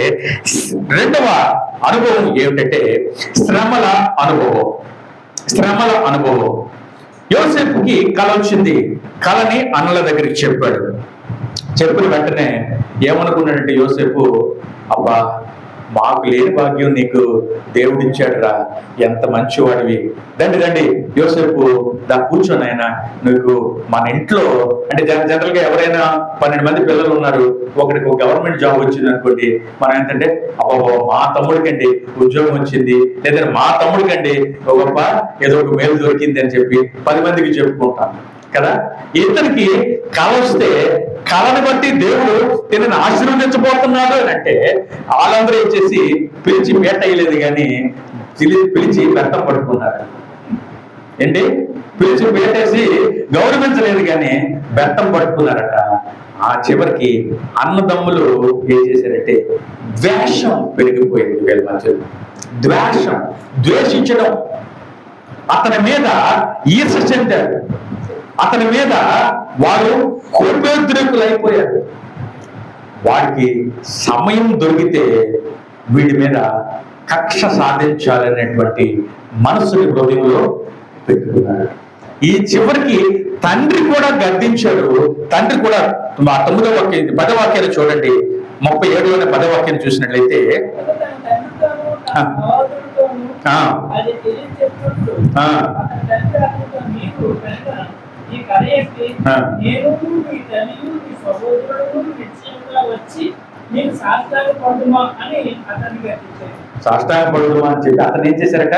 రెండవ అనుభవం ఏమిటంటే శ్రమల అనుభవం. యోసేపుకి కల వచ్చింది, కలని అన్నల దగ్గరికి చెప్పాడు. చెప్పిన వెంటనే ఏమనుకున్నాడంటే యోసేపు, అబ్బా మాకు లేని భాగ్యం నీకు దేవుడిచ్చాడు రా, ఎంత మంచివాడివి, రండి యోసేపు దా కూర్చొని ఆయన నీకు మన ఇంట్లో అంటే జనరల్ గా ఎవరైనా 12 మంది పిల్లలు ఉన్నారు, ఒకరికి ఒక గవర్నమెంట్ జాబ్ వచ్చింది అనుకోండి, మనం ఏంటంటే అబ్బా మా తమ్ముడికండి ఉద్యోగం వచ్చింది, లేదంటే మా తమ్ముడికండి గొప్ప ఏదో ఒక మేలు దొరికింది అని చెప్పి 10 మందికి చెప్పుకుంటాం కదా. ఇతనికి కల వస్తే కళను బట్టి దేవుడు తినని ఆశీర్వదించబోతున్నాడు అని అంటే వాళ్ళందరూ వచ్చేసి పిలిచి పేటయ్యలేదు, కానీ పిలిచి బెత్తం పట్టుకున్నారు. ఏంటి, పిలిచి పేటేసి గౌరవించలేదు, కానీ బెత్తం పట్టుకున్నారట. ఆ చివరికి అన్నదమ్ములు ఏం చేశారంటే ద్వేషం పెరిగిపోయింది వీళ్ళ మధ్యలో. ద్వేషించడం, అతని మీద ఈర్ష చెందారు, అతని మీద వారు కోపోద్రేకులైపోయారు. వాడికి సమయం దొరికితే వీడి మీద కక్ష సాధించాలనేటువంటి మనసుని హృదయంలో పెట్టుకున్నాడు. ఈ చివరికి తండ్రి కూడా గద్దించాడు. తండ్రి కూడా 9వ వాక్యం 10వ వాక్యాన్ని చూడండి, 37లోని 10వ వాక్యాన్ని చూసినట్లయితే ఈ కథ చెప్పి నేను మీ తల్లి మీ సహోదరుడు నిశ్చయంగా వచ్చి నేను సాష్టాంగ పడుమా అని అతన్ని గద్దించాడు. సాష్టాంగ పడుమా అని చెప్పి అతను ఏం చేశారట?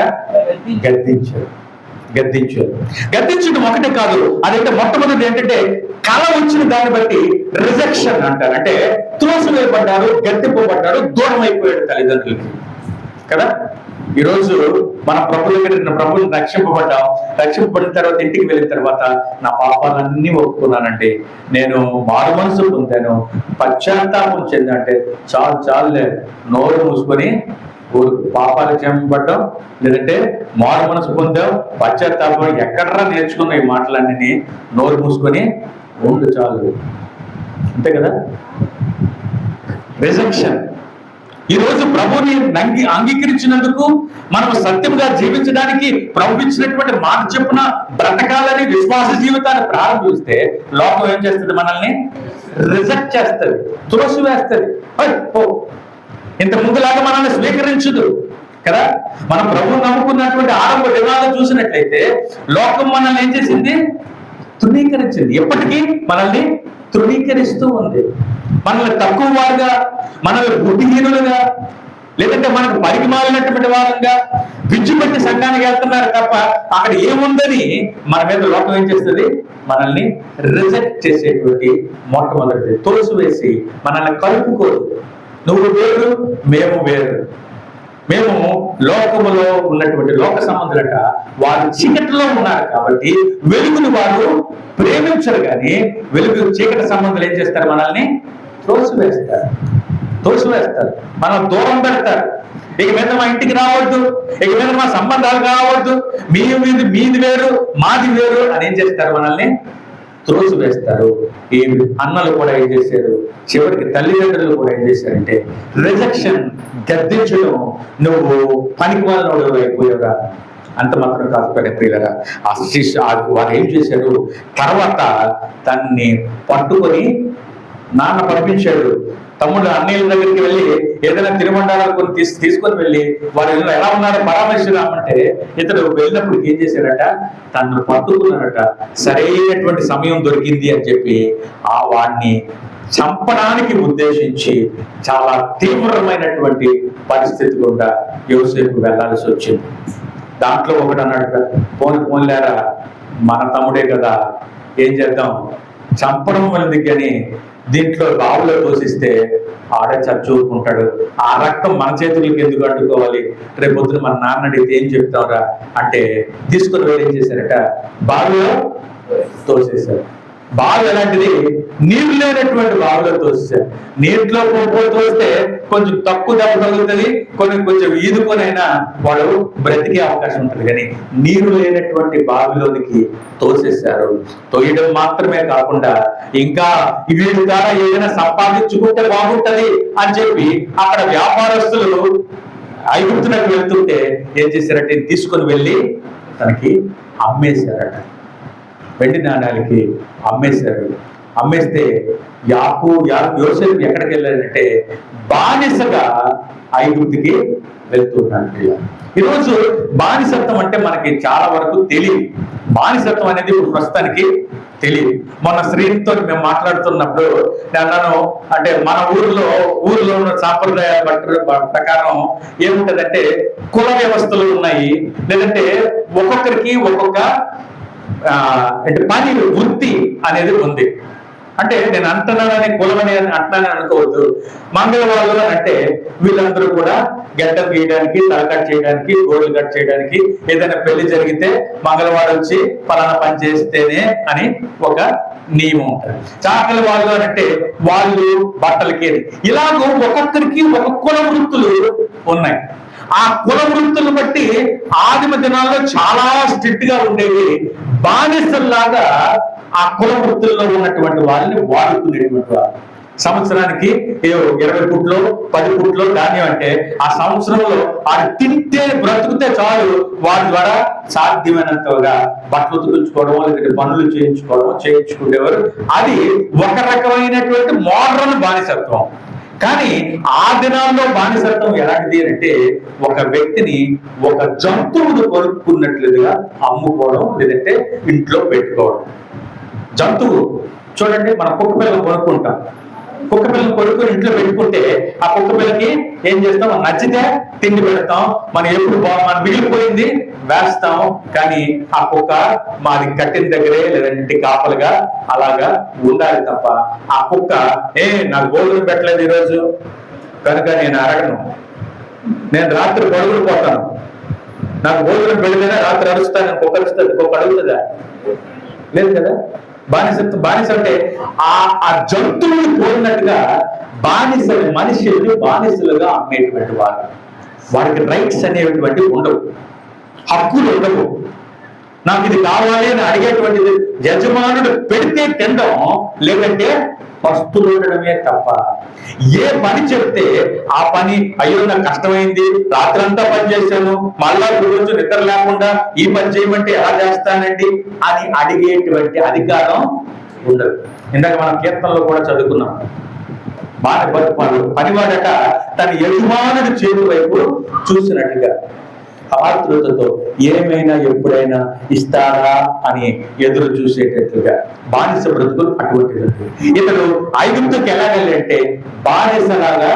గద్దించడం ఒకటే కాదు, అదైతే మొట్టమొదటి ఏంటంటే కళ వచ్చిన దాన్ని బట్టి రిజెక్షన్ అంటారు. అంటే త్రోసివేయబడ్డారు, గద్దెంపబడ్డారు, దూరం అయిపోయాడు తల్లిదండ్రులకి కదా. ఈరోజు మన ప్రభు దగ్గర ప్రభుని రక్షింపబడిన తర్వాత ఇంటికి వెళ్ళిన తర్వాత నా పాపాలన్నీ ఒప్పుకున్నానంటే, నేను మారు మనసు పొందాను, పశ్చాత్తాపం చెందంటే చాలులే, నోరు మూసుకొని పాపాలు క్షమింపడ్డం, లేదంటే మారు మనసు పొందాం, పశ్చాత్తాపం, ఎక్కడరా నేర్చుకున్న ఈ మాటలన్నీ, నోరు మూసుకొని ఉండు చాలు, అంతే కదా. రిజెక్షన్. ఈరోజు ప్రభుని అంగీకరించినందుకు మనం సత్యంగా జీవించడానికి ప్రభు ఇచ్చినటువంటి మాట చెప్పున బ్రతకాలని విశ్వాస జీవితాన్ని ప్రారంభిస్తే లోకం ఏం చేస్తుంది? మనల్ని రిజెక్ట్ చేస్తుంది, త్రోసివేస్తుంది. ఇంత ముందులాగా మనల్ని స్వీకరించదు కదా. మనం ప్రభువు నమ్ముకున్నటువంటి ఆరంభ దినాలను చూసినట్లయితే లోకం మనల్ని ఏం చేసింది? తృణీకరించింది. ఎప్పటికీ మనల్ని తృణీకరిస్తూ ఉంది. మనల్ని తక్కువ వారుగా, మనల్ని బుద్ధిహీనులుగా, లేదంటే మనకు పనికి మాలినటువంటి వారంగా విజ్జుపెట్టి సంఘానికి వెళ్తున్నారు తప్ప అక్కడ ఏముందని మన మీద లోకం ఏం చేస్తుంది? మనల్ని రిజెక్ట్ చేసేటువంటి మొట్టమొదటిది తోసివేసి మనల్ని కలుపుకోదు. నువ్వు వేరు, మేము వేరు, మేము లోకములో ఉన్నటువంటి లోక సంబంధులట, వారు చీకటిలో ఉన్నారు కాబట్టి వెలుగుని వారు ప్రేమించరు, కానీ వెలుగు చీకటి సంబంధాలు ఏం చేస్తారు? మనల్ని తోసివేస్తారు, మనం దూరం పెడతారు. ఇక మీద మా ఇంటికి రావద్దు, ఇక మీద మా సంబంధాలు కావద్దు, మీది వేరు, మాది వేరు అని ఏం చేస్తారు? మనల్ని త్రోసివేస్తారు. ఈ అన్నలు కూడా ఏం చేశారు? చివరికి తల్లిదండ్రులు కూడా ఏం చేశారంటే రిజెక్షన్, గద్దించడం. నువ్వు పనికి వాళ్ళ అయిపోయావురా, అంత మాత్రం కాకపోయినా ప్రియులరా, వారు ఏం చేశారు? తర్వాత తన్ని పట్టుకొని నాన్న పంపించాడు. తమ్ముడు అన్నయ్యల దగ్గరికి వెళ్ళి ఏదైనా తిరుమండాలు కొన్ని తీసుకొని వెళ్ళి వారు ఎలా ఉన్నారో పరామర్శిరామంటే, ఇతడు వెళ్ళినప్పుడు ఏం చేశారట? తను పట్టుకున్నారట. సరైనటువంటి సమయం దొరికింది అని చెప్పి ఆ వాడిని చంపడానికి ఉద్దేశించి చాలా తీవ్రమైనటువంటి పరిస్థితి గుండా యోసేపు వెళ్లాల్సి వచ్చింది. దాంట్లో ఒకటి అన్నాడు, పోన్లేరా, మన తమ్ముడే కదా, ఏం చేద్దాం, చంపడం వల్లది కానీ దీంట్లో బావులో దోషిస్తే ఆడే చచ్చూరుకుంటాడు, ఆ రక్తం మన చేతులకి ఎందుకు అడ్డుకోవాలి, రేపు పొద్దున మన నాన్న అడిగితే ఏం చెప్తావురా అంటే తీసుకుని వెళ్ళి ఏం చేశారట? బావిలో తోసేశారు. బావి ఎలాంటిది? నీరు లేనటువంటి బావిలో తోసేశారు. నీటిలో తోస్తే కొంచెం తక్కువ దెబ్బ తగులుతుంది, కొంచెం ఈదుకొనైనా వాడు బ్రతికే అవకాశం ఉంటుంది, కానీ నీరు లేనటువంటి బావిలోనికి తోసేశారు. తోయడం మాత్రమే కాకుండా ఇంకా వీటి ద్వారా ఏదైనా సంపాదించుకుంటే బాగుంటది అని చెప్పి అక్కడ వ్యాపారస్తులు ఐగుప్తులకు వెళ్తుంటే ఏం చేశారంటే తీసుకొని వెళ్ళి తనకి అమ్మేశారట. వెండి నాణాలకి అమ్మేశారు. అమ్మేస్తే యోసేపు ఎక్కడికి వెళ్ళాడంటే బానిసగా ఐగుప్తుకి వెళ్తున్నాడు. ఈరోజు బానిసత్వం అంటే మనకి చాలా వరకు తెలియదు. బానిసత్వం అనేది ఇప్పుడు ప్రస్తుతానికి తెలియదు. మొన్న శ్రీతో మేము మాట్లాడుతున్నప్పుడు నేను అంటే మన ఊర్లో ఉన్న సాంప్రదాయాల ప్రకారం ఏముంటదంటే కుల వ్యవస్థలు ఉన్నాయి, లేదంటే ఒక్కొక్కరికి ఒక్కొక్క అంటే పని వృత్తి అనేది ఉంది. అంటే నేను అంటున్నానని కులమని అంటున్నానని అనుకోవద్దు. మంగళవాళ్ళు అంటే వీళ్ళందరూ కూడా గడ్డం గీయడానికి, తల కట్ చేయడానికి, గోళ్ళు కట్ చేయడానికి, ఏదైనా పెళ్లి జరిగితే మంగళవాడు వచ్చి ఫలానా పని చేస్తేనే అని ఒక నియమం ఉంటుంది. చాకలి వాళ్ళు అంటే వాళ్ళు బట్టలకి, ఇలాగూ ఒక్కొక్కరికి ఒక్కొక్క కుల వృత్తులు ఉన్నాయి. ఆ కుల వృత్తులు బట్టి ఆదిమ దినాల్లో చాలా స్ట్రిక్ట్ గా ఉండేవి. బానిసల్లాగా ఆ కుల వృత్తుల్లో ఉన్నటువంటి వాళ్ళని వాడుకునేటువంటి వారు. సంవత్సరానికి 20 పుట్లో 10 పుట్లో ధాన్యం అంటే ఆ సంవత్సరంలో అది తింటే బ్రతుకుతే చాలు, వారి ద్వారా సాధ్యమైనంతగా బట్టలు ఉతుకుంచుకోవడం, లేదంటే పనులు చేయించుకునేవారు. అది ఒక రకమైనటువంటి మోడర్న్ బానిసత్వం. కానీ ఆ దినాల్లో బానిసత్వం ఎలాంటిది అంటే ఒక వ్యక్తిని ఒక జంతువును కొనుక్కున్నట్లుగా అమ్ముకోవడం, లేదంటే ఇంట్లో పెట్టుకోవడం. జంతువు చూడండి, మన కుక్క పిల్లలు కొనుక్కుంటాం. కుక్క పిల్లలు కొనుక్కొని ఇంట్లో పెట్టుకుంటే ఆ కుక్క పిల్లకి ఏం చేస్తాం, నచ్చితే తిండి పెడతాం, మనం ఎప్పుడు మన మిగిలిపోయింది వేస్తాం. కానీ ఆ కుక్క మాది కట్టిన దగ్గరే లేదంటే కాపలుగా అలాగా ఉండాలి తప్ప ఆ కుక్క నాకు భోజనం పెట్టలేదు ఈరోజు కనుక నేను అడగను, నేను రాత్రి పడుకుని పోతాను, నాకు భోజనం పెడితేనే రాత్రి అరుస్తాను, కుక్క అరుస్తుంది. కుక్క అడుగుతుందా? లేదు కదా. బానిస అంటే ఆ జంతువుని కోరినట్టుగా మనుషుల్ని బానిసలుగా అమ్మేటువంటి వారు. వారికి రైట్స్ అనేటువంటి ఉండవు, హక్కులు ఉండవు. నాకు ఇది కావాలి అని అడిగేటువంటిది యజమానుడు పెడితే తినడం, లేదంటే పస్తులు ఉండడమే తప్ప ఏ పని చెప్తే ఆ పని అయ్యో నాకు కష్టమైంది, రాత్రంతా పని చేశాను, మళ్ళా రోజు నిద్ర లేకుండా ఈ పని చేయమంటే ఎలా చేస్తానండి అని అడిగేటువంటి అధికారం ఉండదు. ఇందాక మనం కీర్తనలో కూడా చదువుకున్నాం, పనివాడట తన యజమానుడి చేతి వైపు చూసినట్టుగా ఆతృతతో ఏమైనా ఎప్పుడైనా ఇస్తారా అని ఎదురు చూసేటట్లుగా బానిస బ్రతుకులు అటువంటిది. ఇతడు ఐగుప్తుకి ఎలా వెళ్ళంటే బానిసలాగా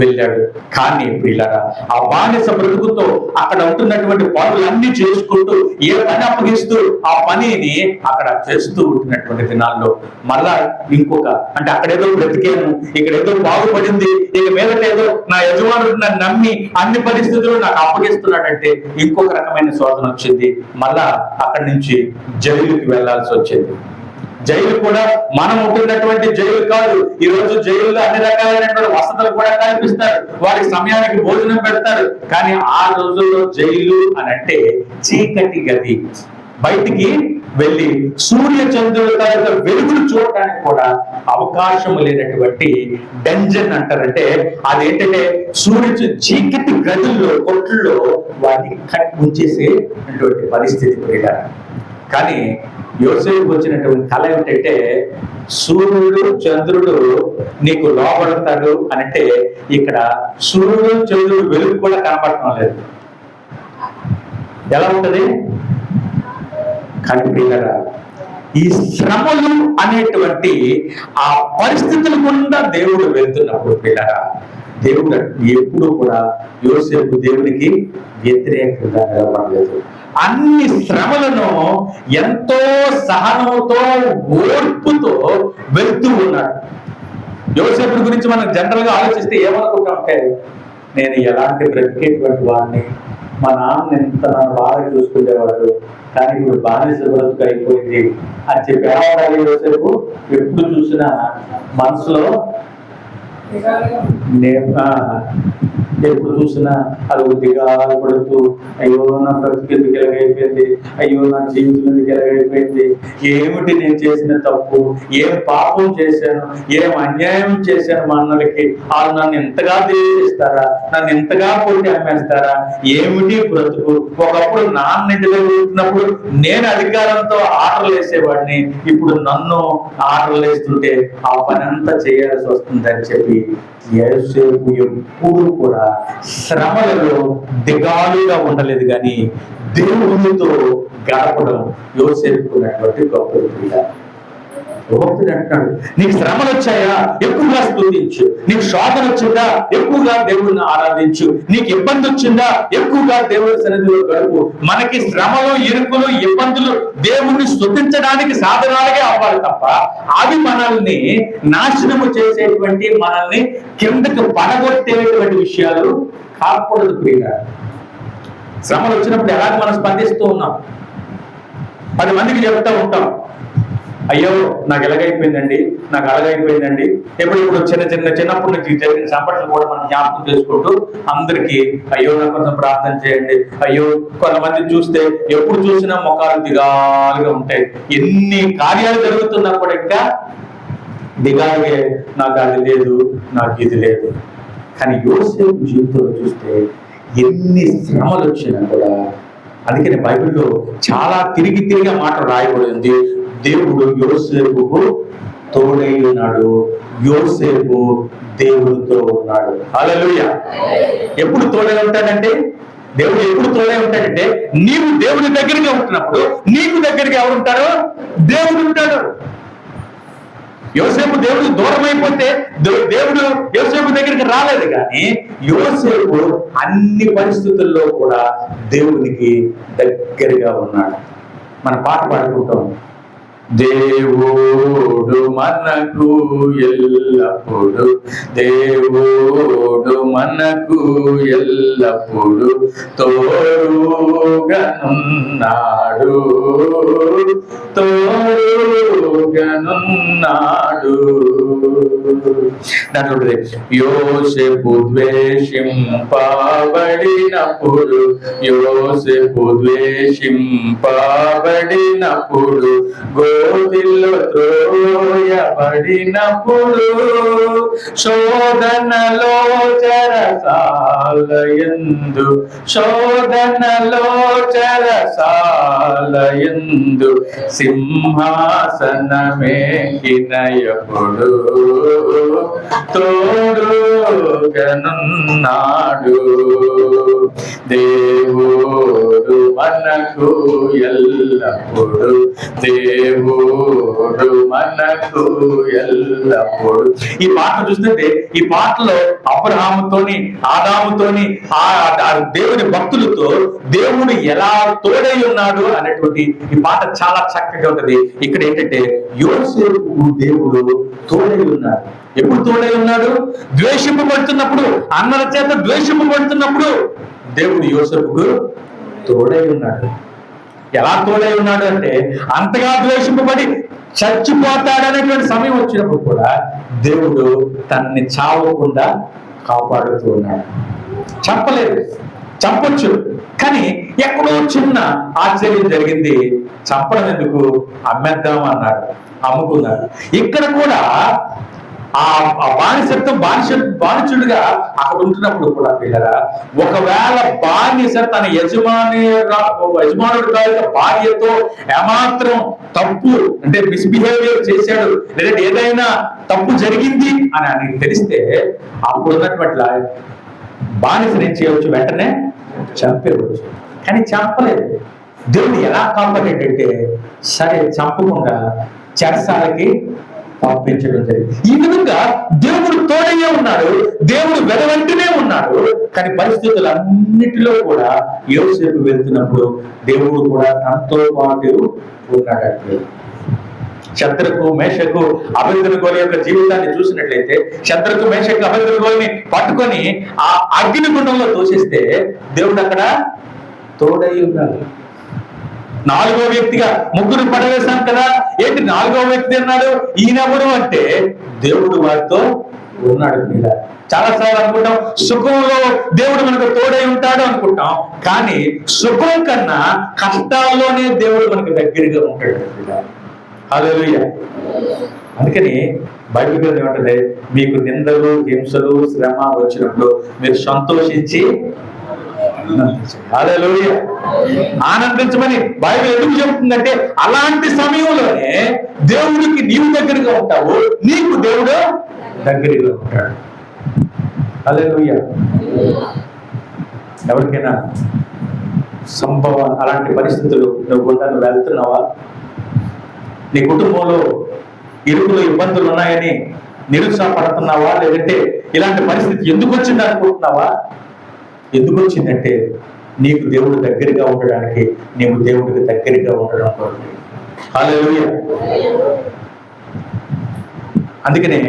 వెళ్ళాడు. కానీ పిల్లరా, ఆ బానిస బ్రతుకుతో అక్కడ ఉంటున్నటువంటి పనులన్నీ చేసుకుంటూ ఏ పని అప్పగిస్తూ ఆ పనిని అక్కడ చేస్తూ ఉంటున్నటువంటి దినాల్లో మళ్ళా ఇంకొక అంటే అక్కడేదో బ్రతికేను, ఇక్కడేదో బాగుపడింది, ఇక మీదట ఏదో నా యజమానుడు నన్ను నమ్మి అన్ని పరిస్థితులు నాకు అప్పగిస్తున్నాడంటే ఇంకొక రకమైన శోధన వచ్చింది. మళ్ళా అక్కడి నుంచి జైలుకి వెళ్లాల్సి వచ్చింది. జైలు కూడా మనం ఉంటున్నటువంటి జైలు కాదు. ఈ రోజు జైల్లో అన్ని రకాలైనటువంటి వసతులు కూడా కల్పిస్తారు, వారికి సమయానికి భోజనం పెడతారు. కానీ ఆ రోజుల్లో జైలు అని అంటే చీకటి గది, బయటికి వెళ్ళి సూర్య చంద్రుల యొక్క వెలుగులు చూడటానికి కూడా అవకాశం లేనటువంటి డంజన్ అంటారంటే అదేంటంటే చీకటి గదుల్లో కొట్లలో వాటిని ఉంచేసేటువంటి పరిస్థితి పెరిగారు. కానీ యోసేపు వచ్చినటువంటి కళ ఏమిటంటే సూర్యుడు చంద్రుడు నీకు లోపడతాడు అంటే ఇక్కడ సూర్యుడు చంద్రుడు వెలుగు కూడా కనపడటం లేదు. ఎలా ఉంటది? కానీ ప్రియులారా, ఈ శ్రమలు అనేటువంటి ఆ పరిస్థితుల గుండా దేవుడు వెళ్తున్నప్పుడు ప్రియులారా, దేవుడు ఎప్పుడు కూడా యోసేపు దేవునికి వ్యతిరేకంగా నిలబడలేదు. అన్ని శ్రమలను ఎంతో సహనంతో ఓర్పుతో వెళ్తూ ఉన్నాడు. యోసేపు గురించి మనం జనరల్ గా ఆలోచిస్తే ఏమనుకుంటామంటే, నేను ఎలాంటి బ్రతికేటువంటి వాడిని, మా నాన్న ఎంత నన్ను బాగా చూసుకునేవాడు, కానీ ఇప్పుడు బానిస బ్రతుకు అయిపోయింది అని చెప్పి ఎలా ఉండాలి యోసేపు? ఎప్పుడు చూసినా మనసులో ఎప్పుడు చూసినా అది దిగాలు పడుతూ, అయ్యో నా బ్రతికి ఎందుకు ఎలాగైపోయింది, అయ్యో నా జీవితం ఎందుకు ఎలాగైపోయింది, ఏమిటి నేను చేసిన తప్పు, ఏం పాపం చేశాను, ఏం అన్యాయం చేశాను మా అన్నలకి, వాళ్ళు నన్ను ఎంతగా ద్వేషిస్తారా, నన్ను ఎంతగా కొట్టి అమ్మేస్తారా, ఏమిటి బ్రతుకు. ఒకప్పుడు నాన్న ఇంటి దగ్గర ఉంటున్నప్పుడు నేను అధికారంతో ఆర్డర్లు వేసేవాడిని, ఇప్పుడు నన్ను ఆర్డర్లు వేస్తుంటే ఆ పని అంతా చేయాల్సి వస్తుంది అని చెప్పి యోసేపు ఎప్పుడు కూడా శ్రమలలో దిగాలుగా ఉండలేదు. కానీ దేవునితో గడపడం యోసేపుకున్నటువంటి గొప్ప. భక్తుడు అంటున్నాడు, నీకు శ్రమలు వచ్చాయా ఎక్కువగా స్తుతించు, నీకు శోధన వచ్చిందా ఎక్కువగా దేవుడిని ఆరాధించు, నీకు ఇబ్బంది వచ్చిందా ఎక్కువగా దేవుడి సన్నిధిలో గడుపు. మనకి శ్రమలు, ఇరుకులు, ఇబ్బందులు దేవుణ్ణి స్తుతించడానికి సాధనాలుగా అవ్వాలి తప్ప అవి మనల్ని నాశనము చేసేటువంటి, మనల్ని కిందకు పడగొట్టేటువంటి విషయాలు కాకూడదు. ప్రియుడా, శ్రమలు వచ్చినప్పుడు ఎలాగ మనం స్పందిస్తూ ఉన్నాం? 10 మందికి చెప్తా ఉంటాం, అయ్యో నాకు ఎలాగైపోయిందండి, నాకు అలాగైపోయిందండి. ఎప్పుడెప్పుడు చిన్నప్పటి నుంచి జరిగిన సంఘటనలు కూడా మనం జ్ఞాపకం చేసుకుంటూ అందరికీ అయ్యో నా కోసం ప్రార్థన చేయండి. అయ్యో కొంతమంది చూస్తే ఎప్పుడు చూసినా ముఖాలు దిగాలుగా ఉంటాయి. ఎన్ని కార్యాలు జరుగుతున్నా కూడా ఇంకా దిగాలుగే, నాకు అది లేదు, నాకు ఇది లేదు. కానీ యోసేపు జీవితంలో చూస్తే ఎన్ని శ్రమలు వచ్చినా కూడా, అందుకని బైబిల్లో చాలా తిరిగి మాట రాయబడింది, దేవుడు యోసేపుకు తోడై ఉన్నాడు, యోసేపు దేవుడితో ఉన్నాడు. హల్లెలూయా. ఎప్పుడు తోడై ఉంటాడంటే దేవుడు ఎప్పుడు తోడే ఉంటాడంటే నీవు దేవుడి దగ్గరగా ఉంటున్నప్పుడు నీకు దగ్గరగా ఎవరు ఉంటారో దేవుడు ఉంటాడు. యోసేపు దేవుడు దూరం అయిపోతే దేవుడు యోసేపు దగ్గరికి రాలేదు, కానీ యోసేపు అన్ని పరిస్థితుల్లో కూడా దేవునికి దగ్గరగా ఉన్నాడు. మన పాట పాడుకుంటాం, దేవుడు మనకు ఎల్లప్పుడు, దేవుడు మనకు ఎల్లప్పుడు తోడుగానున్నాడు, తోడుగానున్నాడు. దాంట్లో యోసేపు ద్వేషింపబడినప్పుడు, యోసేపు ద్వేషింపబడినప్పుడు, గోతిలో త్రోయబడినప్పుడు, శోధనలో చెరసాలయందు, శోధనలో చెరసాలయందు సింహాసనమేకినయపుడు తోడుగనున్నాడు. దేవుడు మనకు ఎల్లప్పుడు, దేవుడు మనకు ఎల్లప్పుడు. ఈ పాట చూస్తుంటే ఈ పాటలో అబ్రహాముతోని ఆదాముతోని ఆ దేవుని భక్తులతో దేవుడు ఎలా తోడై ఉన్నాడు అనేటువంటి ఈ పాట చాలా చక్కగా ఉంటది. ఇక్కడ ఏంటంటే యోసేపు దేవుడు తోడై ఉన్నాడు. ఎప్పుడు తోడై ఉన్నాడు? ద్వేషింపబడుతున్నప్పుడు, అన్నల చేత ద్వేషింపబడుతున్నప్పుడు దేవుడు యోసేపుకు తోడై ఉన్నాడు. ఎలా తోడై ఉన్నాడు అంటే అంతగా ద్వేషింపబడి చచ్చిపోతాడనేటువంటి సమయం వచ్చినప్పుడు కూడా దేవుడు తనని చావకుండా కాపాడుతూ ఉన్నాడు. చంపలేదు, చంపొచ్చు, కానీ ఎక్కడో చిన్న ఆశ్చర్యం జరిగింది. చంపడం ఎందుకు, అమ్మేద్దాం అన్నాడు, అమ్ముకున్నాడు. ఇక్కడ కూడా ఆ బానిసత్వం బానిసుడిగా అక్కడ ఉంటున్నప్పుడు కూడా పిల్లరా, ఒకవేళ బానిస తన యజమానుడు భార్యతో ఏమాత్రం తప్పు అంటే మిస్బిహేవియర్ చేశాడు, లేదంటే ఏదైనా తప్పు జరిగింది అని తెలిస్తే అప్పుడు ఉన్నటువంటి బానిసని ఏం చేయవచ్చు, వెంటనే చంపేయవచ్చు. కానీ చంపలేదు. దేవుడు ఎలా కాపాడేటంటే సరే చంపకుండా చెరసాలకి పంపించడం జరిగింది. ఈ విధంగా దేవుడు తోడయ్యే ఉన్నాడు, దేవుడు వెనవెంటనే ఉన్నాడు. కానీ పరిస్థితులన్నిటిలో కూడా యోసేపు వెళ్తున్నప్పుడు దేవుడు కూడా తనతో పాటు ఉన్నాడు. శద్రకు మేషకు అబేద్నెగోల యొక్క జీవితాన్ని చూసినట్లయితే శద్రకు మేషకు అబేద్నెగోల్ని పట్టుకొని ఆ అగ్నిగుండంలో తోసేస్తే దేవుడు అక్కడ తోడై ఉన్నాడు. నాలుగో వ్యక్తిగా ముగ్గురు పడవేశాం కదా, ఏంటి నాలుగో వ్యక్తి అన్నాడు? ఈయనెవరు అంటే దేవుడు వారితో ఉన్నాడు. మీద చాలాసార్లు అనుకుంటాం సుఖంలో దేవుడు మనకు తోడై ఉంటాడు అనుకుంటాం, కానీ సుఖం కన్నా కష్టాల్లోనే దేవుడు మనకు దగ్గరగా ఉంటాడు. హల్లెలూయా. అందుకని బైబిల్ గ్రంథం ఏమంటుంది, మీకు నిందలు హింసలు శ్రమ వచ్చినప్పుడు మీరు సంతోషించి హల్లెలూయా ఆనందించమని బైబిల్ ఎందుకు చెబుతుందంటే అలాంటి సమయంలోనే దేవుడికి నీవు దగ్గరగా ఉంటావు, నీకు దేవుడు దగ్గరగా ఉంటాడు. హల్లెలూయా. ఎవరికైనా సంభవం అలాంటి పరిస్థితులు నువ్వు వెళ్తున్నావా? నీ కుటుంబంలో ఇరుకులు ఇబ్బందులు ఉన్నాయని నిరుత్సాహపడుతున్నావా? లేదంటే ఇలాంటి పరిస్థితి ఎందుకు వచ్చింది అనుకుంటున్నావా? ఎందుకు వచ్చిందంటే నీకు దేవుడు దగ్గరగా ఉండడానికి, నీవు దేవుడికి దగ్గరగా ఉండడం కోరుతుంది. హల్లెలూయా. అందుకనే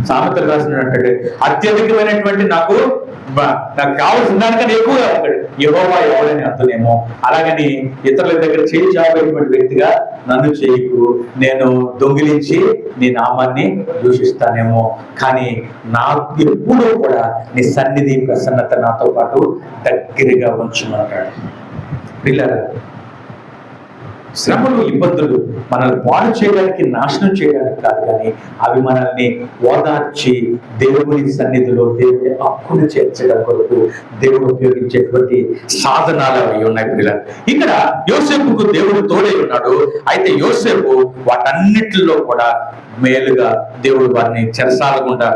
సామెతలు రాసినట్టు అత్యధికమైనటువంటి నాకు కావాల్సిన దానికన్నా ఎక్కువగా ఉంటాడు యెహోవా ఎవరని అంతనేమో, అలాగని ఇతరుల దగ్గర చేయి చాపేటువంటి వ్యక్తిగా నన్ను చేయకు, నేను దొంగిలించి నీ నామాన్ని దూషిస్తానేమో, కానీ నాకు ఎప్పుడూ కూడా నీ సన్నిధి ప్రసన్నత నాతో పాటు దగ్గరగా ఉంచుమంటాడు. పిల్లరా, శ్రమలు, ఇబ్బందులు మనల్ని పాడు చేయడానికి, నాశనం చేయడానికి కాదు, కానీ అవి మనల్ని ఓదార్చి దేవుని సన్నిధిలో దేవుని హక్కును చేర్చడం కొరకు దేవుడు ఉపయోగించేటువంటి సాధనాలు అవి ఉన్నాయి పిల్లలు. ఇక్కడ యోసేపుకు దేవుడు తోడై ఉన్నాడు. అయితే యోసేపు వాటన్నిటిలో కూడా మేలుగా దేవుడు వారిని చెరసాలకుండా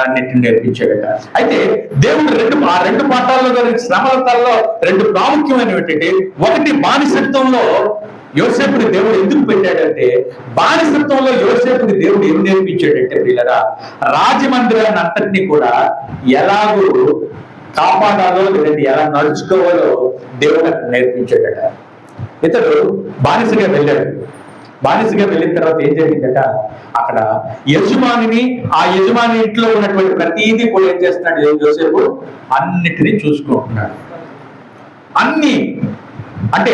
అన్నిటిని నేర్పించాడట. అయితే దేవుడు ఆ రెండు పాఠాల్లో శ్రమల తలలో రెండు ప్రాముఖ్యమైనవి ఏంటంటే, ఒకటి బానిసత్వంలో యోసేపుని దేవుడు ఎందుకు పెట్టాడంటే, బానిసత్వంలో యోసేపుని దేవుడు ఏం నేర్పించాడంటే పిల్లరా, రాజమందిరాన్ని అంతటినీ కూడా ఎలాగూ కాపాడాలో లేదంటే ఎలా నడుచుకోవాలో దేవుడు అక్కడ నేర్పించాడట. ఇతడు బానిసగా వెళ్ళాడు. బానిసగా వెళ్ళిన తర్వాత ఏం జరిగిందట, అక్కడ యజమానిని, ఆ యజమాని ఇంట్లో ఉన్నటువంటి ప్రతిదీ కూడా ఏం చేస్తున్నాడు యోసేపు, అన్నిటినీ చూసుకుంటున్నాడు. అన్ని అంటే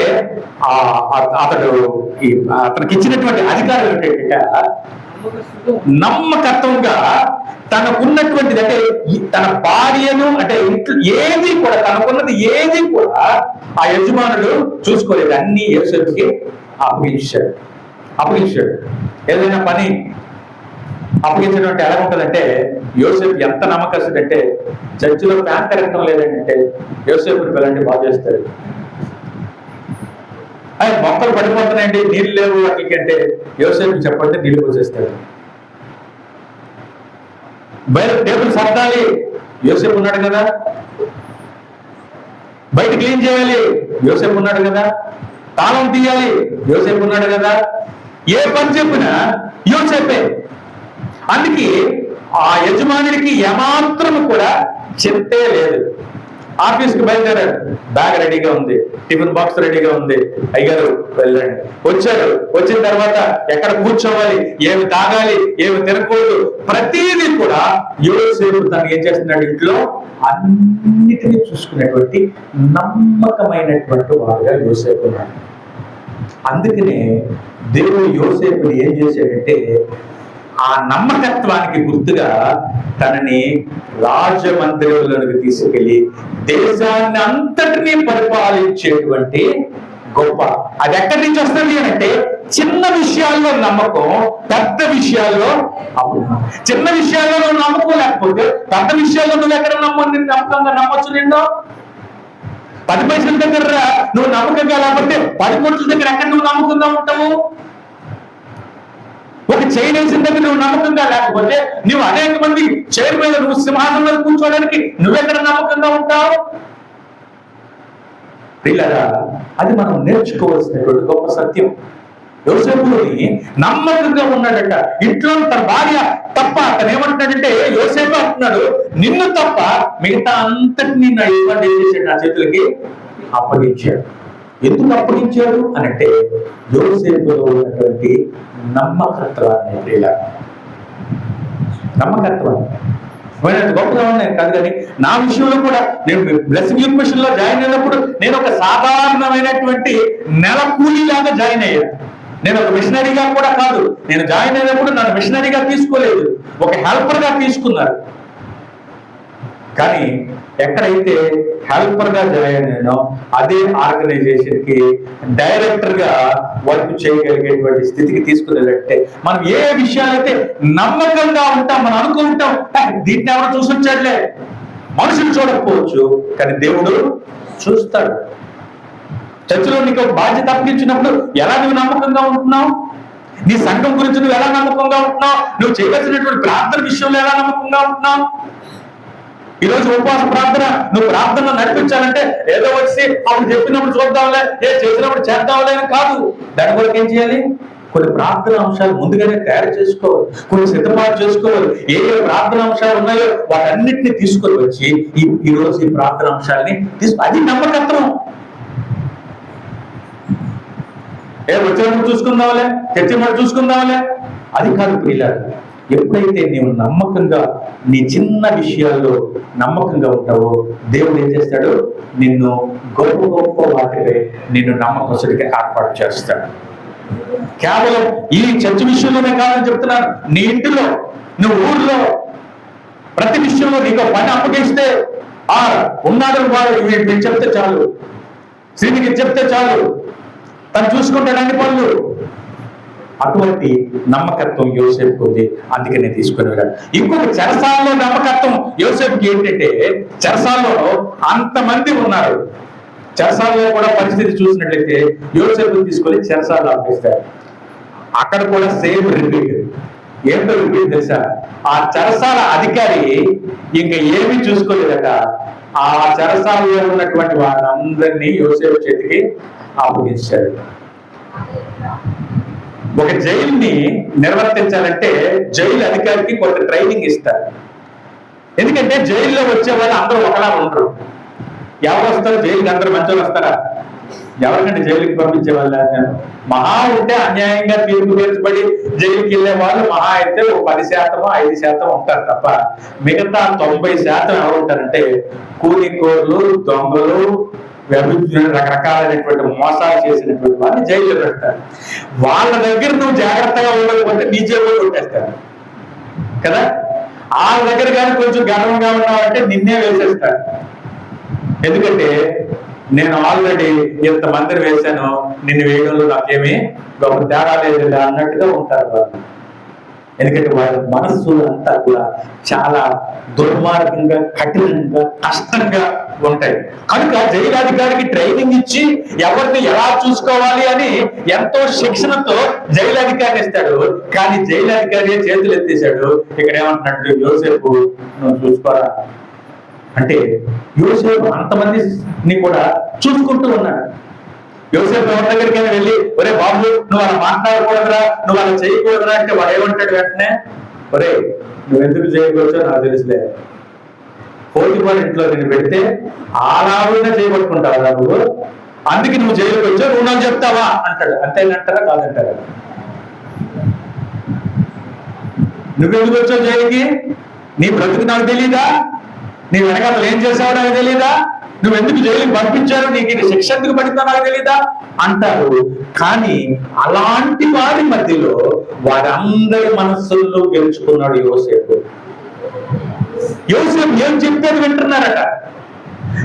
అతనికి ఇచ్చినటువంటి అధికారం ఏంటంటే, నమ్మకత్వంగా తనకున్నటువంటిది, అంటే తన భార్యను, అంటే ఇంట్లో ఏది కూడా, తనకున్నది ఏది కూడా ఆ యజమానుడు చూసుకోలేదు. అన్ని యోసేపుకి అప్పగించాడు. ఏదైనా పని అప్పగించడం అంటే ఎలా ఉంటుందంటే, యోసేపు ఎంత నమ్మకస్తుడంటే, చర్చిలో ఫ్యాన్ తిరగటం లేదంటే యోసేపుని పిల్లంటే బాగా చేస్తాడు. అవి మొక్కలు పడిపోతున్నాయండి, నీళ్ళు లేవు వాటికి అంటే యోసేపు చెప్పండి నీళ్ళు పోసేస్తాడు. బయట టేబుల్ సర్దాలి, యోసేపు ఉన్నాడు కదా. బయట క్లీన్ చేయాలి, యోసేపు ఉన్నాడు కదా. తాళం తీయాలి, యోసేపు ఉన్నాడు కదా. ఏ పని చెప్పినా యోసేపే. అందుకే ఆ యజమానుడికి ఏమాత్రం కూడా చింతే లేదు. ఆఫీస్కి బయలుదేరాడు, బ్యాగ్ రెడీగా ఉంది, టిఫిన్ బాక్స్ రెడీగా ఉంది, అయ్యారు వెళ్ళండి. వచ్చాడు, వచ్చిన తర్వాత ఎక్కడ కూర్చోవాలి, ఏమి తాగాలి, ఏమి తినకూడదు, ప్రతిదీ కూడా యోసేపు తను ఏం చేస్తున్నాడు, ఇంట్లో అన్నిటినీ చూసుకునేటువంటి నమ్మకమైనటువంటి వాడుగా యోసేపు ఉన్నాడు. అందుకనే దేవుడు యోసేపుని ఏం చేశాడంటే, ఆ నమ్మకత్వానికి గుర్తుగా తనని రాజమందిరంలోకి తీసుకెళ్లి దేశాన్ని అంతటినీ పరిపాలించేటువంటి గొప్ప, అది ఎక్కడి నుంచి వస్తుంది అంటే, చిన్న విషయాల్లో నమ్మకం, పెద్ద విషయాల్లో చిన్న విషయాల్లో నువ్వు నమ్మకం లేకపోతే పెద్ద విషయాల్లో నువ్వు ఎక్కడ నమ్మకంగా నమ్మొచ్చు. నిన్నో 10 పైసల దగ్గర నువ్వు నమ్మకంగా లేకపోతే 10 కోట్ల దగ్గర ఎక్కడ నువ్వు నమ్మకంగా ఉంటావు? ఒక చైర్ వేసిన దగ్గర నువ్వు నమ్మకంగా లేకపోతే నువ్వు అనేక మంది చైర్ మీద, నువ్వు సింహాసనంలో కూర్చోవడానికి నువ్వెక్కడ నమ్మకంగా ఉంటావు? పిల్లరా, అది మనం నేర్చుకోవాల్సినటువంటి గొప్ప సత్యం. యోసేపుని నమ్మకంగా ఉన్నాడట. ఇంట్లో తన భార్య తప్ప అతను ఏమంటున్నాడంటే, యోసేపు అంటున్నాడు, నిన్ను తప్ప మిగతా అంతటినీ నా ఇవ్వండి ఏం చేశాడు, నా చేతులకి అప్పగించాడు. ఎందుకు అప్పగించాడు అనంటే, యోసేపులో ఉన్నటువంటి నమ్మకత్వాన్ని. నమ్మకత్వాన్ని గొప్పగా ఉన్నాయి కాదు, కానీ నా విషయంలో కూడా నేను బ్లెస్సింగ్ యూత్ మిషన్ లో జాయిన్ అయినప్పుడు నేను ఒక సాధారణమైనటువంటి నెల కూలీలాగా జాయిన్ అయ్యాను. నేను ఒక మిషనరీగా కూడా కాదు. నేను జాయిన్ అయినప్పుడు నన్ను మిషనరీగా తీసుకోలేదు, ఒక హెల్పర్ గా తీసుకున్నారు. కానీ ఎక్కడైతే హెల్పర్ గా జాయిన్ అయినో అదే ఆర్గనైజేషన్ కి డైరెక్టర్ గా వర్క్ చేయగలిగేటువంటి స్థితికి తీసుకునేదంటే, మనం ఏ విషయాలైతే నమ్మకంగా ఉంటాం, మనం అనుకుంటాం దీన్ని ఎవరు చూసొచ్చాడులే, మనుషులు చూడకపోవచ్చు కానీ దేవుడు చూస్తాడు. చర్చిలో నీకు ఒక బాధ్యత అప్పగించినప్పుడు ఎలా నువ్వు నమ్మకంగా ఉంటున్నావు? నీ సంఘం గురించి నువ్వు ఎలా నమ్మకంగా ఉంటున్నావు? నువ్వు చేయవలసినటువంటి ప్రార్థన విషయంలో ఎలా నమ్మకంగా ఉంటున్నావు? ఈరోజు ఉపవాస ప్రార్థన నువ్వు ప్రార్థన నడిపించాలంటే ఏదో వచ్చి అప్పుడు చెప్పినప్పుడు చూద్దాంలే, చేసినప్పుడు చేద్దాంలే అని కాదు. దాని కొరకు ఏం చేయాలి? కొన్ని ప్రార్థన అంశాలు ముందుగానే తయారు చేసుకోవాలి, కొన్ని సిద్ధపాటు చేసుకోవాలి. ఏ ప్రార్థన అంశాలు ఉన్నాయో వాటన్నిటిని తీసుకొని వచ్చి ఈ రోజు ఈ ప్రార్థన అంశాలని అది నమ్మకత్వం. వచ్చినప్పుడు చూసుకుందాంలే, చర్చినప్పుడు చూసుకుందాంలే, అది కాదు పిల్లలు. ఎప్పుడైతే నీవు నమ్మకంగా నీ చిన్న విషయాల్లో నమ్మకంగా ఉంటావో దేవుడు ఏం చేస్తాడు? నిన్ను గొప్ప గొప్ప వాటిపై నిన్ను నమ్మకస్తుడిగా ఏర్పాటు చేస్తాడు. కేవలం ఈ చర్చ విషయంలోనే కాదని చెప్తున్నాను, నీ ఇంటిలో, నువ్వు ఊర్లో, ప్రతి విషయంలో నీకు పని అప్పగిస్తే ఉన్నాడు వాడు, వీడు చెప్తే చాలు, శ్రీనికి చెప్తే చాలు, తను చూసుకుంటాడు అన్ని పనులు. అటువంటి నమ్మకత్వం యోసేపుకు ఉంది, అందుకనే తీసుకుని వెళ్ళాడు. ఇంకొక చెరసాలలో నమ్మకత్వం యోసేపుకి ఏంటంటే, చెరసాలలో అంతమంది ఉన్నారు. చెరసాలలో కూడా పరిస్థితి చూసినట్లయితే యోసేపుని తీసుకొని చెరసాలలో ఆపేస్తారు. అక్కడ కూడా సేమ్ రిపీట్. ఏంటో రిపీట్ తెలుసా? ఆ చెరసాల అధికారి ఇంకా ఏమీ చూసుకోలేదట. ఆ చెరసాలలో ఉన్నటువంటి వాళ్ళందరినీ యోసేపు చేతికి అప్పగించాడు. ఒక జైలుని నిర్వర్తించాలంటే జైలు అధికారికి కొంత ట్రైనింగ్ ఇస్తారు. ఎందుకంటే జైల్లో వచ్చే వాళ్ళు అందరూ ఒకలా ఉండరు. ఎవరు వస్తారు జైలుకి? అందరూ మంచోళ్ళు వస్తారా? ఎవరికంటే జైలుకి పంపించే వాళ్ళు మహా ఉంటే అన్యాయంగా తీర్పు తీర్చబడి జైలుకి వెళ్ళే వాళ్ళు మహా అయితే 10% 5% ఉంటారు తప్ప మిగతా 90% ఎవరు ఉంటారంటే కూలికోర్లు, దొంగలు, రకరకాలైనటువంటి మోసాలు చేసినటువంటి వాళ్ళని జైల్లో పెడతారు. వాళ్ళ దగ్గర నువ్వు జాగ్రత్తగా ఉండకపోతే నీ జైల్లో కొట్టేస్తారు కదా. వాళ్ళ దగ్గర కానీ కొంచెం గర్వంగా ఉన్నావంటే నిన్నే వేసేస్తారు. ఎందుకంటే నేను ఆల్రెడీ ఇంతమందిని వేశాను, నిన్ను వేయడంలో నాకేమీ గొప్ప తేడా లేదు అన్నట్టుగా ఉంటారు వాళ్ళు. ఎందుకంటే వాళ్ళ మనస్సులు అంతా కూడా చాలా దుర్మార్గంగా, కఠినంగా, కష్టంగా ఉంటాయి. కనుక జైలాధికారికి ట్రైనింగ్ ఇచ్చి ఎవరిని ఎలా చూసుకోవాలి అని ఎంతో శిక్షణతో జైలాధికారిని ఇస్తాడు. కానీ జైలాధికారి చేతులు ఎత్తేసాడు. ఇక్కడ ఏమంటున్నాడు? యోసేపు నువ్వు చూసుకోరా అంటే యోసేపు అంతమందిని కూడా చూసుకుంటూ ఉన్నాడు. యోసేపు ఎవరి దగ్గరికైనా వెళ్ళి, ఒరే బాబు నువ్వు అలా మాట్లాడకూడదురా, నువ్వు అలా చేయకూడదురా అంటే వాడు ఏమంటాడు వెంటనే? ఒరే నువ్వు ఎందుకు చేయకూడదో నాకు తెలుసులే, పోటీపాడు ఇంట్లో నేను పెడితే ఆలావుగా చేయబట్టుకుంటావా నువ్వు, అందుకే నువ్వు జైలుకి వచ్చావు, నువ్వు నాకు చెప్తావా అంటాడు. అంతేనంటారా కాదంటారా? నువ్వెందుకు వచ్చావు జైలుకి? నీ బ్రతుకు నాకు తెలీదా? నీ వెనకాల ఏం చేసావో నాకు తెలీదా? నువ్వు ఎందుకు జైలుకి పంపించారు? నీకు ఇది శిక్ష ఎందుకు పడిందో నాకు తెలీదా అంటారు. కానీ అలాంటి వారి మధ్యలో వారందరి మనస్సుల్లో గెలుచుకున్నాడు యోసేపు. యోసేపు ఏం చెప్తే వింటున్నారట.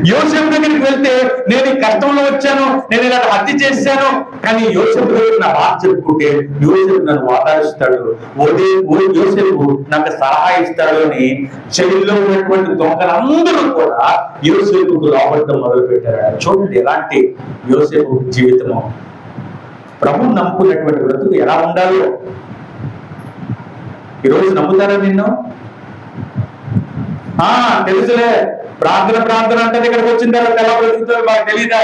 యోసేపు దగ్గరికి వెళ్తే నేను ఈ కష్టంలో వచ్చాను, నేను ఇలా హత్య చేశాను, కానీ యోసేపు దగ్గర నా బాధ చెప్పుకుంటే యోసేపు నన్ను వాదారుస్తాడు, యోసేపు నాకు సలహా ఇస్తాడు అని చెవిలో ఉన్నటువంటి దొంగలందరూ కూడా యోసేపుకు లోపడటం మొదలు పెట్టారు. చూడండి ఎలాంటి యోసేపు జీవితము. ప్రభువు నమ్ముకున్నటువంటి బ్రతుకు ఎలా ఉండాలో. ఈరోజు నమ్ముతారా నిన్ను? తెలుసులే, ప్రార్థన అంటే ఇక్కడికి వచ్చిన తర్వాత ఎలా బ్రతుకుతారో మాకు తెలీదా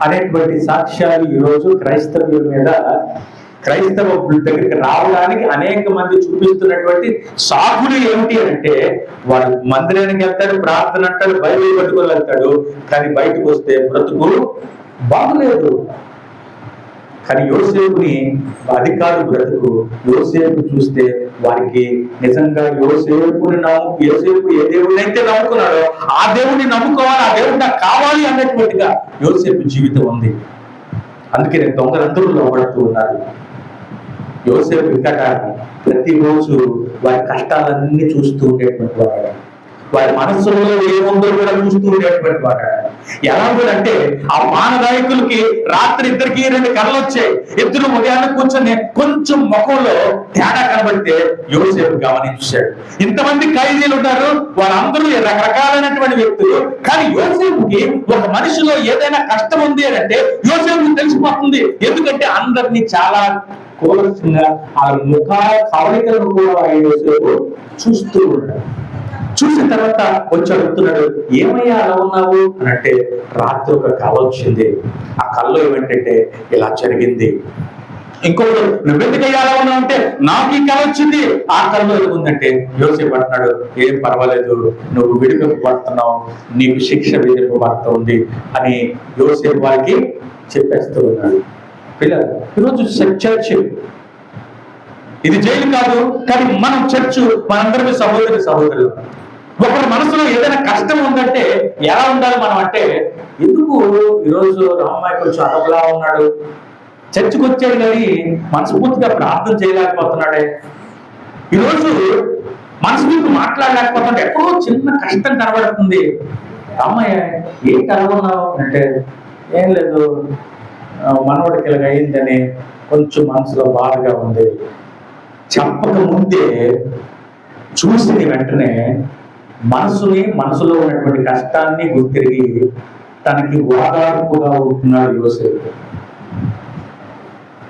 అనేటువంటి సాక్ష్యాలు ఈరోజు క్రైస్తవుల మీద, క్రైస్తవ దగ్గరికి రావడానికి అనేక మంది చూపిస్తున్నటువంటి సాకులు ఏమిటి అంటే, వాడు మందిరానికి వెళ్తాడు, ప్రార్థన అంటాడు, బైబిల్ పట్టుకొని వెళ్తాడు, కానీ బయటకు వస్తే బ్రతుకు బాగులేదు. కానీ యోసేపుని అధికారు బ్రతుకు. యోసేపు చూస్తే వారికి నిజంగా యోసేపు ఏ దేవుడినైతే నమ్ముకున్నాడో ఆ దేవుడిని నమ్ముకోవాలి, ఆ దేవుడు నాకు కావాలి అన్నటువంటిగా యోసేపు జీవితం ఉంది. అందుకే దొంగలందరూ లోపడుతూ ఉన్నారు. యోసేపు ఇంకా ప్రతిరోజు వారి కష్టాలన్నీ చూస్తూ ఉండేటువంటి వాడు, వారి మనస్సులో ఏముందో కూడా చూస్తూ ఉండేటువంటి వాడు. ఎలాగోనంటే ఆ మాననాయకులకి రాత్రి ఇద్దరికి 2 కళ్ళు వచ్చాయి. ఇద్దరు ఉదయాన్నే కూర్చొని కొంచెం ముఖంలో తేడా కనబడితే యోసేపు గమనించాడు. ఇంతమంది ఖైదీలు ఉన్నారు, వాళ్ళందరూ రకరకాలైనటువంటి వ్యక్తులు, కానీ యోసేపుకి ఒక మనిషిలో ఏదైనా కష్టం ఉంది అని అంటే యోసేపుకి తెలిసిపోతుంది. ఎందుకంటే అందరినీ చాలా కూలంగా ఆ ముఖ కవళికలను కూడా యోసేపు చూస్తూ ఉన్నాడు. చూసిన తర్వాత వచ్చి అడుగుతున్నాడు, ఏమయ్యా అలా ఉన్నావు అని అంటే, రాత్రి ఒక కళ వచ్చింది, ఆ కళలో ఏమిటంటే ఇలా జరిగింది. ఇంకొకరు నువ్వెందుకయ్యా అలా ఉన్నావు అంటే, నాకు ఈ కళ వచ్చింది, ఆ కళలో ఏముందంటే యోసేపు అంటున్నాడు, ఏం పర్వాలేదు, నువ్వు విడిపింపబడుతున్నావు, నీకు శిక్ష విధింపబడుతుంది అని యోసేపు వారికి చెప్పేస్తూ ఉన్నాడు. పిల్లలు, ఈరోజు చర్చ్ ఇది జైలు కాదు, కానీ మనం చర్చ్, మనందరికీ సహోదరులు. ఒకరి మనసులో ఏదైనా కష్టం ఉందంటే ఎలా ఉండాలి మనం అంటే, ఎందుకు ఈరోజు రామయ్య కొంచెం అదొకలా ఉన్నాడు, చర్చికి వచ్చాడు కానీ మనస్ఫూర్తిగా ప్రార్థన చేయలేకపోతున్నాడే, ఈరోజు మనస్ఫూర్తి మాట్లాడలేకపోతున్నాడు, ఎక్కడో చిన్న కష్టం కనబడుతుంది. రామయ్య ఏంటి అలా ఉన్నావు అంటే, ఏం లేదు మనవడికి ఇలాగ అయిందని కొంచెం మనసులో బాధగా ఉంది. చెప్పక ముందే చూసిన వెంటనే మనసులో ఉన్నటువంటి కష్టాన్ని గుర్తిరిగి తనకి ఓదార్పుగా ఉంటున్నాడు యోసేపు.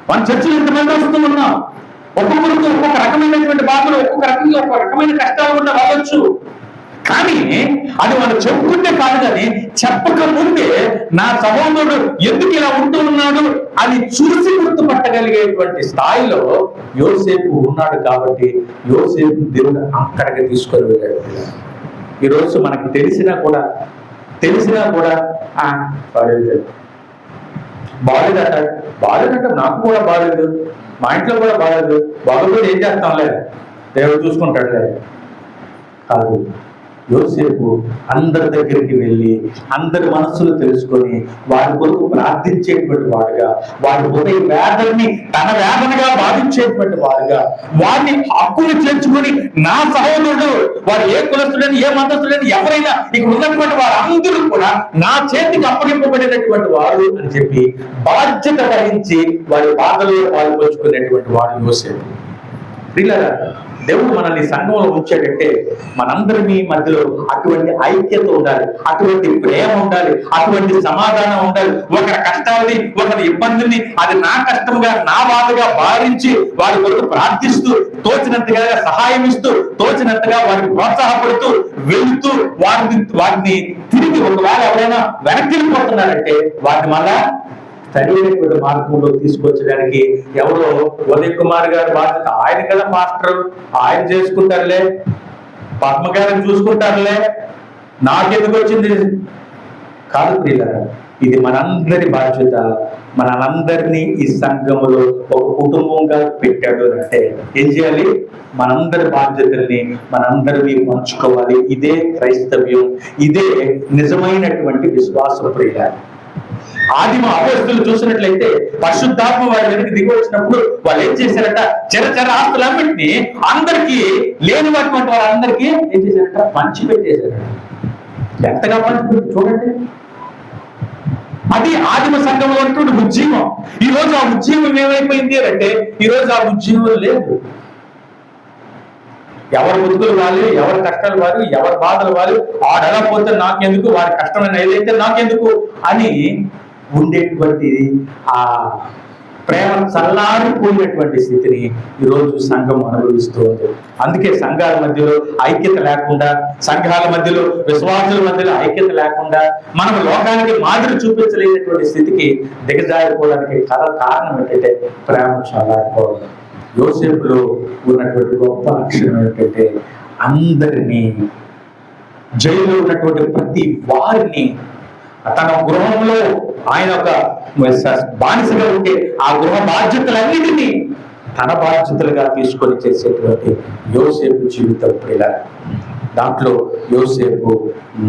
మన చర్చలు ఎంతమంది వస్తూ ఉన్నాం, ఒక్కొక్కరికి ఒక్కొక్క రకమైనటువంటి బాధలు, ఒక్కొక్క రకమైన కష్టాలు కూడా రావచ్చు. కానీ అది మనం చెప్పుకుంటే కాదు, కానీ చెప్పక ముందే నా సహోదరుడు ఎందుకు ఇలా ఉంటూ ఉన్నాడు అని చూసి గుర్తుపట్టగలిగేటువంటి స్థాయిలో యోసేపు ఉన్నాడు. కాబట్టి యోసేపు దేవుడు అక్కడికి తీసుకొని వెళ్ళాడు. ఈరోజు మనకు తెలిసినా కూడా బాగాలేదంట, నాకు కూడా బాగాలేదు, మా ఇంట్లో కూడా బాగాలేదు, బాగోలేదు, ఏం చేస్తాంలే, దేవుడు చూసుకుంటాడులే. కాదు, యోసేపు అందరి దగ్గరికి వెళ్ళి అందరి మనస్సులు తెలుసుకొని వారి కొరకు ప్రార్థించేటువంటి వాడుగా, వారి హృదయ వేదనని తన వేదనగా భావించేటువంటి వాడుగా, వారిని హక్కులు చేర్చుకొని నా సహోదరుడు వారు ఏ కులస్తుడని ఏ మతస్థుడని ఎవరైనా ఇక్కడ ఉన్నటువంటి వారందరూ కూడా నా చేతికి అప్పగింపబడినటువంటి వారు అని చెప్పి బాధ్యత వహించి వారి బాధలో పాల్పంచుకునేటువంటి వాడు యోసేపు. ప్రియులారా, దేవుడు మనల్ని సంఘంలో ఉంచాడంటే మనందరినీ మధ్యలో అటువంటి ఐక్యత ఉండాలి, అటువంటి ప్రేమ ఉండాలి, అటువంటి సమాధానం ఉండాలి. ఒకరి కష్టాలని, ఒకరి ఇబ్బందిని అది నా కష్టంగా, నా బాధగా భావించి వారి కొరకు ప్రార్థిస్తూ, తోచినంతగా సహాయం ఇస్తూ, తోచినంతగా వారిని ప్రోత్సాహపడుతూ వెళుతూ వారిని తిరిగి ఒకవేళ ఎవరైనా వెనక్కి వెళ్ళిపోతున్నారంటే వారిని మళ్ళా సరైనటువంటి మార్గంలో తీసుకొచ్చడానికి ఎవరో ఉదయ్ కుమార్ గారి బాధ్యత. ఆయన కదా మాస్టర్, ఆయన చేసుకుంటారులే, పద్మ గారిని చూసుకుంటారులే, నాకెందుకు వచ్చింది కాదు. ప్రియులారా, ఇది మనందరి బాధ్యత. మనందరినీ ఈ సంఘములో ఒక కుటుంబంగా పెట్టాడు అంటే ఏం చేయాలి? మనందరి బాధ్యతల్ని మనందరినీ పంచుకోవాలి. ఇదే క్రైస్తవ్యం, ఇదే నిజమైనటువంటి విశ్వాసం. ప్రియులారా, ఆదిమ అపోస్తులు చూసినట్లయితే పరిశుద్ధాత్మ వారి వెనక్కి దిగి వచ్చినప్పుడు వాళ్ళు ఏం చేశారట? చరచర ఆస్తులన్నింటినీ అందరికీ లేనిటువంటి వాళ్ళందరికీ ఏం చేశారట? పంచిపెట్టేశారట. ఎంతగా పంచిపెట్టి చూడండి. అది ఆదిమ సంఘంలో ఉన్నటువంటి ఉద్యమం. ఈ రోజు ఆ ఉద్యమం ఏమైపోయింది అంటే ఈ రోజు ఆ ఉద్యమం లేదు. ఎవరి బతుకులు వాళ్ళు, ఎవరి కష్టాలు వాళ్ళు, ఎవరి బాధలు వాళ్ళు, ఆడలా పోతే నాకెందుకు, వారి కష్టమైన ఏదైతే నాకెందుకు అని ఉండేటువంటి ఆ ప్రేమ చల్లారిపోయినటువంటి స్థితిని ఈరోజు సంఘం అనుభవిస్తూ ఉంది. అందుకే సంఘాల మధ్యలో ఐక్యత లేకుండా, సంఘాల మధ్యలో విశ్వాసుల మధ్యలో ఐక్యత లేకుండా మనం లోకానికి మాదిరి చూపించలేనటువంటి స్థితికి దిగజారిపోవడానికి కారణం ఏంటంటే ప్రేమ చల్లారిపోవడం. యోసేపులో ఉన్నటువంటి గొప్ప లక్షణం ఏంటంటే అందరినీ, జైల్లో ఉన్నటువంటి ప్రతి వారిని తన గృహంలో ఆయన ఒక బానిసగా ఉంటే ఆ గృహ బాధ్యతలన్నిటినీ తన బాధ్యతలుగా తీసుకొని చేసేటువంటి యోసేపు జీవితం. ప్రియులారా, దాంట్లో యోసేపు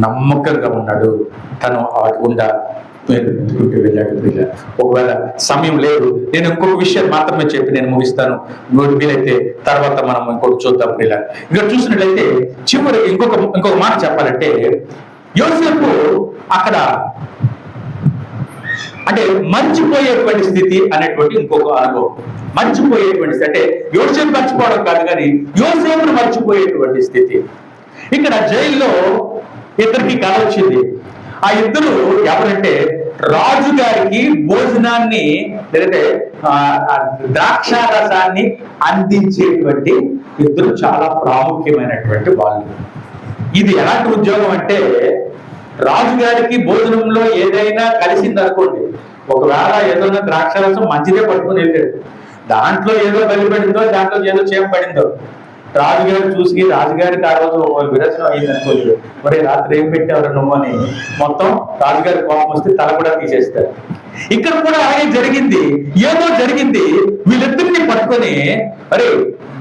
నమ్మకంగా ఉన్నాడు. తను గుండా వెళ్ళాడు. ప్రియులారా, ఒకవేళ సమయం లేదు, నేను ఇంకొక విషయం మాత్రమే చెప్పి నేను ముగిస్తాను. వీలైతే తర్వాత మనం ఇంకొకటి చూద్దాం. ప్రియులారా, ఇక్కడ చూసినట్లయితే చివరి ఇంకొక మాట చెప్పాలంటే యోసేపు అక్కడ అంటే మర్చిపోయేటువంటి స్థితి అనేటువంటి ఇంకొక అనుభవం. మర్చిపోయేటువంటి స్థితి అంటే యోసేపు మర్చిపోవడం కాదు, కానీ యోసేపును మర్చిపోయేటువంటి స్థితి. ఇక్కడ జైల్లో ఇద్దరికి కల వచ్చింది. ఆ ఇద్దరు ఎవరంటే రాజుగారికి భోజనాన్ని లేదంటే ద్రాక్షారసాన్ని అందించేటువంటి ఇద్దరు చాలా ప్రాముఖ్యమైనటువంటి వాళ్ళు. ఇది ఎలాంటి ఉద్యోగం అంటే రాజుగారికి భోజనంలో ఏదైనా కలిసింది అనుకోండి, ఒకవేళ ఏదైనా ద్రాక్షరసం మంచిదే పట్టుకుని వెళ్ళాడు, దాంట్లో ఏదో బలిపడిందో, దాంట్లో ఏదో చేపడిందో, రాజుగారు చూసి రాజుగారికి ఆ రోజు విరచనం అయింది అనుకోలేదు, మరి రాత్రి ఏం పెట్టారు నువ్వు అని మొత్తం రాజుగారి కోపం వస్తే తల కూడా తీసేస్తారు. ఇక్కడ కూడా అలాగే జరిగింది. ఏదో జరిగింది, వీళ్ళిద్దరిని పట్టుకొని అరే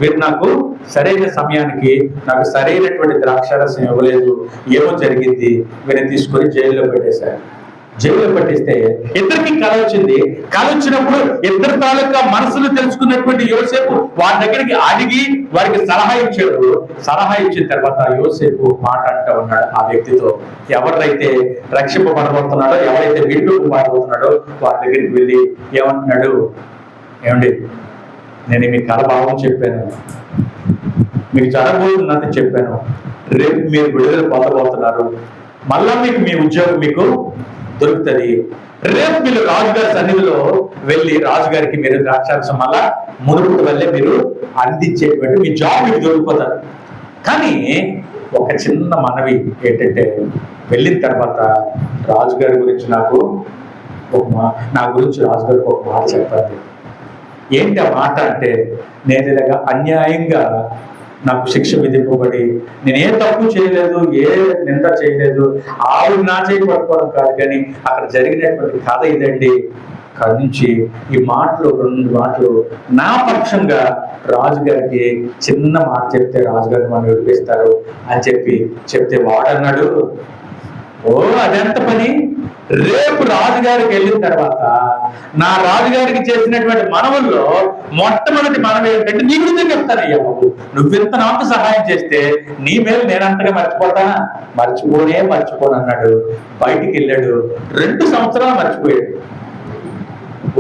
వీరు నాకు సరైన సమయానికి నాకు సరైనటువంటి ద్రాక్షారసం ఇవ్వలేదు, ఏమో జరిగింది, వీరిని తీసుకొని జైల్లో పెట్టేశారు. జైల్లో పట్టిస్తే ఇద్దరికి కళ వచ్చింది. కళ వచ్చినప్పుడు ఇద్దరు తాలూకా మనసులు తెలుసుకున్నటువంటి యోసేపు వారి దగ్గరికి అడిగి వారికి సలహా ఇచ్చాడు. సలహా ఇచ్చిన తర్వాత యోసేపు మాట అంటూ ఉన్నాడు ఆ వ్యక్తితో, ఎవరైతే రక్షింపబడబోతున్నాడో, ఎవరైతే వీడిలోకి మారబోతున్నాడో వారి దగ్గరికి వెళ్ళి ఏమంటున్నాడు, ఏమండి నేను మీ కళ భావం చెప్పాను, మీకు జరగబోతున్నది చెప్పాను, రేపు మీరు విడుదల పొందబోతున్నారు, మళ్ళా మీకు మీ ఉద్యోగం మీకు దొరుకుతుంది, రేపు మీరు రాజుగారి సన్నిధిలో వెళ్ళి రాజుగారికి మీరు ద్రాక్షారసం మళ్ళా మునుపు వల్లే మీరు అందించేటువంటి మీ జాబ్ మీకు దొరికిపోతారు. కానీ ఒక చిన్న మనవి ఏంటంటే, వెళ్ళిన తర్వాత రాజుగారి గురించి నా గురించి రాజుగారికి ఒక మాట చెప్పండి. ఏంటి ఆ మాట అంటే, నేను ఇలాగా అన్యాయంగా నాకు శిక్ష విధింపబడి నేను ఏ తప్పు చేయలేదు, ఏ నింద చేయలేదు, ఆవిడ నా చేయి పట్టుకోవడం కాదు, కానీ అక్కడ జరిగినటువంటి కథ ఇదండి. అక్కడి నుంచి ఈ మాటలు 2 మాటలు నా పక్షంగా రాజుగారికి చిన్న మాట చెప్తే రాజుగారిని మనం విడిపిస్తారు అని చెప్తే వాడన్నాడు, ఓ అదెంత పని, రేపు రాజుగారికి వెళ్ళిన తర్వాత నా రాజుగారికి చేసినటువంటి మనవుల్లో మొట్టమొదటి మనవి ఏంటంటే నీ గురించి చెప్తానయ్యా బాబు, నువ్వెంత నాకు సహాయం చేస్తే నీ మేలు నేనంతగా మర్చిపోతానా, మర్చిపోను అన్నాడు. బయటికి వెళ్ళాడు. 2 సంవత్సరాలు మర్చిపోయాడు.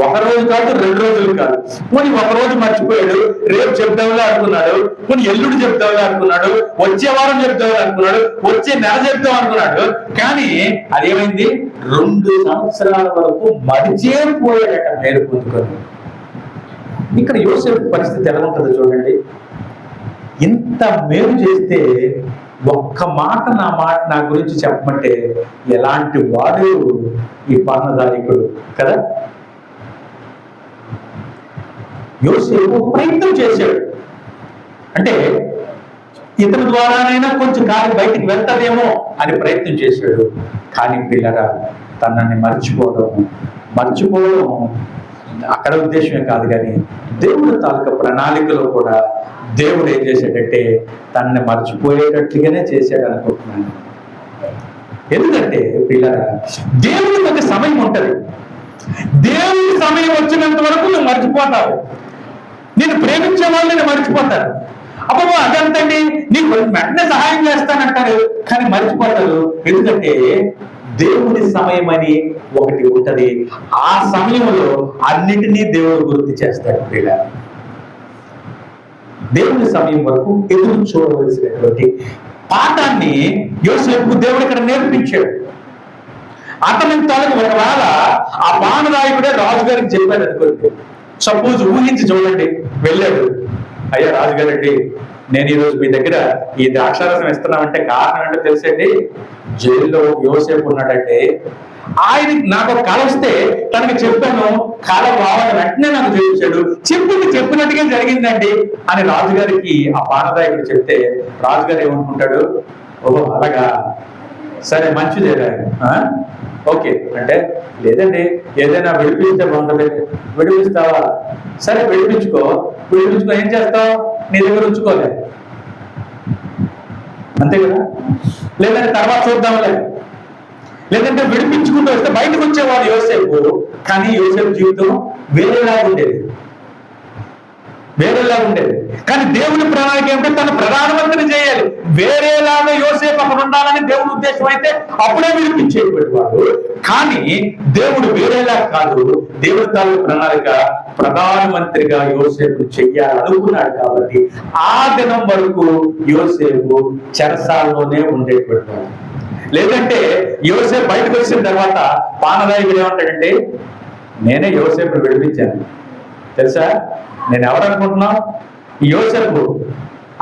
1 రోజు కాదు, 2 రోజులు కాదు, పోనీ 1 రోజు మర్చిపోయాడు. రేపు చెప్దాంలే అనుకున్నాడు, పోనీ ఎల్లుడు చెప్దాంలే అనుకున్నాడు, వచ్చే వారం చెప్దాంలే అనుకున్నాడు, వచ్చే నెల చెప్దాం అనుకున్నాడు. కానీ అదేమైంది, 2 సంవత్సరాల వరకు మరిచేపోయాడట మేలు పొందుకొని. ఇక్కడ యోసేపు పరిస్థితి ఎలా ఉంటుందో చూడండి. ఇంత మేలు చేస్తే ఒక్క మాట నా గురించి చెప్పమంటే ఎలాంటి వాడు ఈ పానదాయకుడు కదా. యోసేపు ప్రయత్నం చేశాడు, అంటే ఇతని ద్వారానైనా కొంచెం కాలం బయటికి వెళ్తాదేమో అని ప్రయత్నం చేశాడు. కానీ పిల్లరా, తనని మర్చిపోవడం అక్కడ ఉద్దేశమే కాదు, కానీ దేవుడు తాలూకా ప్రణాళికలో కూడా దేవుడు ఏం చేశాడంటే తనని మర్చిపోయేటట్లుగానే చేశాడు అనుకుంటున్నాను. ఎందుకంటే పిల్లరా, దేవుడికి ఒక సమయం ఉంటది. దేవుడి సమయం వచ్చినంత వరకు నువ్వు మర్చిపోతావు. నేను ప్రేమించే వాళ్ళు నేను మర్చిపోతారు. అబ్బా అదంతండి, నీకు వెంటనే సహాయం చేస్తానంటారు, కానీ మర్చిపోతారు. ఎందుకంటే దేవుడి సమయం అని ఒకటి ఉంటది. ఆ సమయంలో అన్నిటినీ దేవుడు గుర్తు చేస్తాడు. పిల్లలు, దేవుడి సమయం వరకు ఎదురు చూడవలసినటువంటి పాఠాన్ని యోసేపుకు దేవుడు ఇక్కడ నేర్పించాడు. అతని తాలూకు ఒకవేళ ఆ పానదాయకుడే రాజుగారికి చెప్పాడు అనుకోండి. సపోజ్ ఊహించి చూడండి, వెళ్ళాడు, అయ్యా రాజుగారండి, నేను ఈరోజు మీ దగ్గర ఈ ద్రాక్షారసం ఇస్తున్నామంటే కారణం ఏంటో తెలుసండి, జైల్లో యోసేపు ఉన్నాడంటే ఆయనకి నాకు ఒక కళ వస్తే తనకి చెప్పాను, కళ రావాలని వెంటనే నాకు చూపించాడు, చెప్పినట్టుగా జరిగిందండి అని రాజుగారికి ఆ పానదాయకుడు చెప్తే రాజుగారు ఏమనుకుంటాడు, ఓహో అలాగా, సరే మంచిదేరా, ఓకే అంటే, లేదండి ఏదైనా విడిపిస్తే బాగుంటుంది, విడిపిస్తావా, సరే విడిపించుకో ఏం చేస్తావు, నీ దగ్గర ఉంచుకోలే, అంతే కదా. లేదంటే తర్వాత చూద్దాంలే, లేదంటే విడిపించుకుంటూ వస్తే బయటకు వచ్చేవాడు యోసేపు. కానీ యోసేపు జీవితం వేరేలాగా ఉండేది. కానీ దేవుని ప్రణాళిక ఏమిటంటే తను ప్రధానమంత్రిని చేయాలి. వేరేలాగా యోసేపు అక్కడ ఉండాలని దేవుడి ఉద్దేశం అయితే అప్పుడే విడిపించేవాడు. కానీ దేవుడు వేరేలా కాదు, దేవుడి తాలూకు ప్రణాళిక ప్రధానమంత్రిగా యోసేపు చెయ్యాలనుకున్నాడు. కాబట్టి ఆ దినం వరకు యోసేపు చెరసాలలోనే ఉండేటువంటి. లేదంటే యోసేపు బయటకు వచ్చిన తర్వాత పానదాయకుడు ఏమంటాడంటే, నేనే యోసేపుని విడిపించాను తెలుసా, నేను ఎవరనుకుంటున్నావు, యోసేపు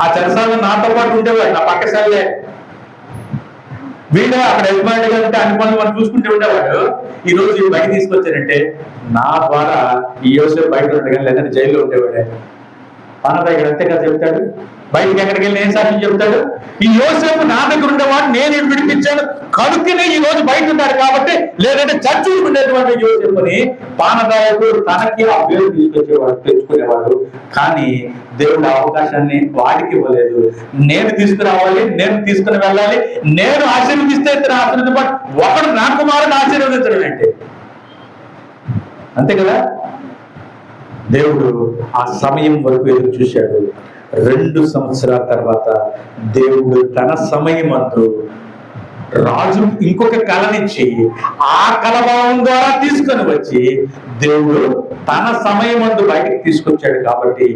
ఆ చెరసాలలో నాతో పాటు ఉండేవాడు, నా పక్క సల్లే, వీడు అక్కడ యజమానిగా ఉంటే అన్ని పనులు మనం చూసుకుంటూ ఉండేవాడు. ఈ రోజు బయట తీసుకొచ్చారంటే నా ద్వారా ఈ యోసేపు బయట ఉండగా, లేదంటే జైల్లో ఉండేవాడే. పానదాయకుడు అంతే కదా చెప్తాడు, బయటికి ఎక్కడికి వెళ్ళి ఏం సాక్ష్యం చెప్తాడు? ఈ యోసేపు నా దగ్గర ఉండేవాడు, నేను విడిపించాను కనుకనే ఈ రోజు బయట ఉన్నాడు కాబట్టి, లేదంటే చర్చి ఉండేటువంటి యోసేపుని పానదాయకుడు తనకి ఆ పేరు తెచ్చుకునేవాడు. కానీ దేవుడు అవకాశాన్ని వాడికి ఇవ్వలేదు. నేను తీసుకురావాలి, నేను తీసుకుని వెళ్ళాలి, నేను ఆశీర్వదిస్తే ఇతను ఆశీర్వదించాలి, ఒకడు నా కుమారుడు ఆశీర్వదించడం అంటే అంతే కదా. దేవుడు ఆ సమయం వరకు ఎదురు చూశాడు. 2 సంవత్సరాల తర్వాత దేవుడు తన సమయమందు రాజు ఇంకొక కళనిచ్చి ఆ కలభావం ద్వారా తీసుకొని వచ్చి దేవుడు తన సమయమందు బయటికి తీసుకొచ్చాడు. కాబట్టి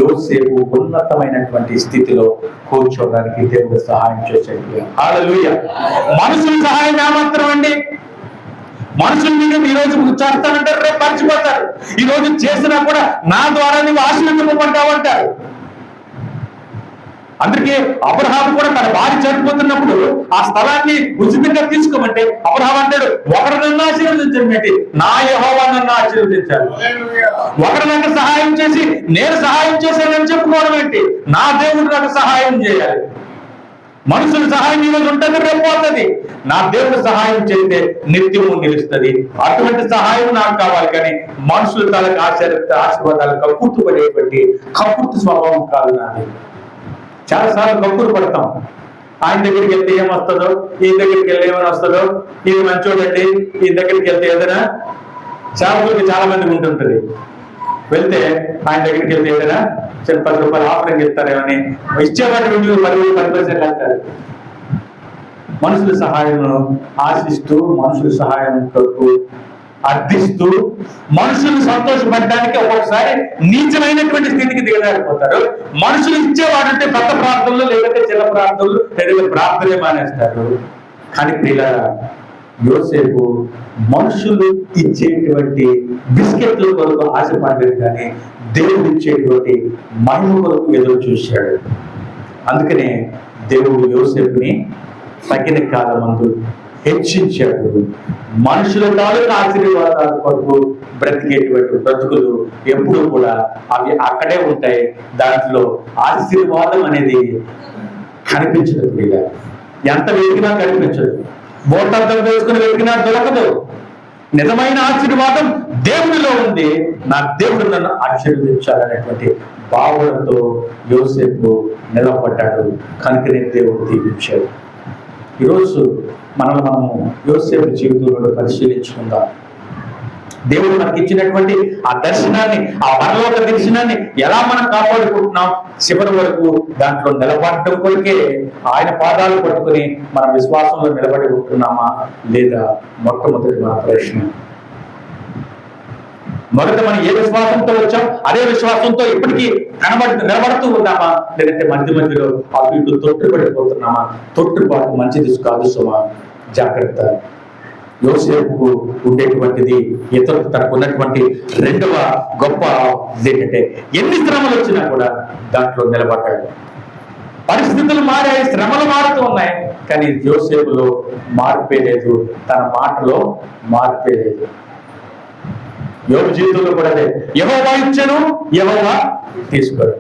యోసేపు ఉన్నతమైనటువంటి స్థితిలో కూర్చోవడానికి దేవుడు సహాయం చేశాడు. హల్లెలూయా. మనుషుల సహాయం ఏమాత్రం అండి? మనుషులు మీకు ఈ రోజు చేస్తానంటారు, రేపు మర్చిపోతారు. ఈ రోజు చేసినా కూడా నా ద్వారా నువ్వు ఆశీర్వదింపబడ్డావంటారు. అందుకే అబ్రహాము కూడా తన భార్య చనిపోతున్నప్పుడు ఆ స్థలాన్ని ఉచితంగా తీసుకోమంటే అబ్రహాము అంటాడు, ఒకరు నన్ను ఆశీర్వదించండి, నా యెహోవా నన్ను ఆశీర్వదించాలి. ఒకరు నాకు సహాయం చేసి నేను సహాయం చేశానని చెప్పుకోవడం ఏంటి? నా దేవుడు నాకు సహాయం చేయాలి. మనుషుల సహాయం ఈరోజు ఉంటుంది, రేపు పోతుంది. నా దేవుడు సహాయం చేస్తే నిత్యము నిలుస్తుంది. అటువంటి సహాయం నాకు కావాలి. కానీ మనుషుల తలకు ఆశీర్వాదాలు కక్కుర్తుపడేటువంటి కక్కుర్తి స్వభావం కాదు నాది. చాలాసార్లు కక్కురు పడతాం. ఆయన దగ్గరికి వెళ్తే ఏమొస్తుందో, ఈ దగ్గరికి వెళ్తే ఏమైనా వస్తుందో, ఇది మంచోడండి, ఈ దగ్గరికి వెళ్తే ఏదైనా చాలా మందికి ఉంటుంటది. వెళ్తే ఆయన దగ్గరికి వెళ్తే ఏదైనా 10 రూపాయలు ఆఫరింగ్ ఇస్తారేమని ఇచ్చేవాటి 10% అంటారు. మనుషుల సహాయం ఆశిస్తూ, మనుషుల సహాయం కొరకు అర్థిస్తూ, మనుషులు సంతోషపడడానికి ఒక్కొక్కసారి నీచమైనటువంటి స్థితికి దిగజారిపోతారు. మనుషులు ఇచ్చేవాడంటే పెద్ద ప్రార్థనలు, లేదంటే చిన్న ప్రార్థనలు, లేదంటే ప్రార్థనే మానేస్తారు. కానీ ప్రియులారా, యోసేపు మనుషులు ఇచ్చేటువంటి బిస్కెట్ల కొరకు ఆశపడలేదు, కానీ దేవుడు ఇచ్చేటువంటి మహిమ కొరకు ఎదురు చూశాడు. అందుకనే దేవుడు యోసేపుని తగిన కాలమందు హెచ్చించాడు. మనుషుల తాలూకు ఆశీర్వాదాల కొరకు బ్రతికేటువంటి బ్రతుకులు ఎప్పుడూ కూడా అవి అక్కడే ఉంటాయి. దాంట్లో ఆశీర్వాదం అనేది కనిపించదు. ఎంత వెతికినా కనిపించదు. బోటర్థం వేసుకుని వెతికినా దొరకదు. నిజమైన ఆశీర్వాదం దేవుడిలో ఉంది. నా దేవుడు నన్ను ఆశీర్వదించాలనేటువంటి భావనతో యోసేపు నిలబడ్డాడు. కనుకనే దేవుడు దీవించాడు. ఈరోజు మనము యోసేపు జీవితంలో పరిశీలించుకుందాం. దేవుడు మనకి ఇచ్చినటువంటి ఆ దర్శనాన్ని, ఆ పరలోక దర్శనాన్ని ఎలా మనం కాపాడుకుంటున్నాం? చివరి వరకు దాంట్లో నిలబడటం కొరకే ఆయన పాదాలు పట్టుకుని మన విశ్వాసంలో నిలబడి ఉంటున్నామా లేదా? మొట్టమొదటి మన ప్రశ్న. మొదట మనం ఏ విశ్వాసంతో వచ్చాం అదే విశ్వాసంతో ఇప్పటికీ నిలబడుతూ ఉన్నామా? లేదంటే మధ్యలో అటు ఇటు తొట్టుపడిపోతున్నామా? తొట్టుపాటు మంచిది కాదు సుమా, జాగ్రత్త. యోసేపుకు ఉండేటువంటిది ఇతరులకు తనకు ఉన్నటువంటి రెండవ గొప్ప ఏంటంటే, ఎన్ని శ్రమలు వచ్చినా కూడా దాంట్లో నిలబడ్డాడు. పరిస్థితులు మారాయి, శ్రమలు మారుతూ ఉన్నాయి, కానీ యోసేపులో మార్పే లేదు, తన మాటలో మార్పే లేదు. యోబు జీవితంలో కూడా అదే, యెహోవా ఇచ్చెను, యెహోవా తీసుకోడు.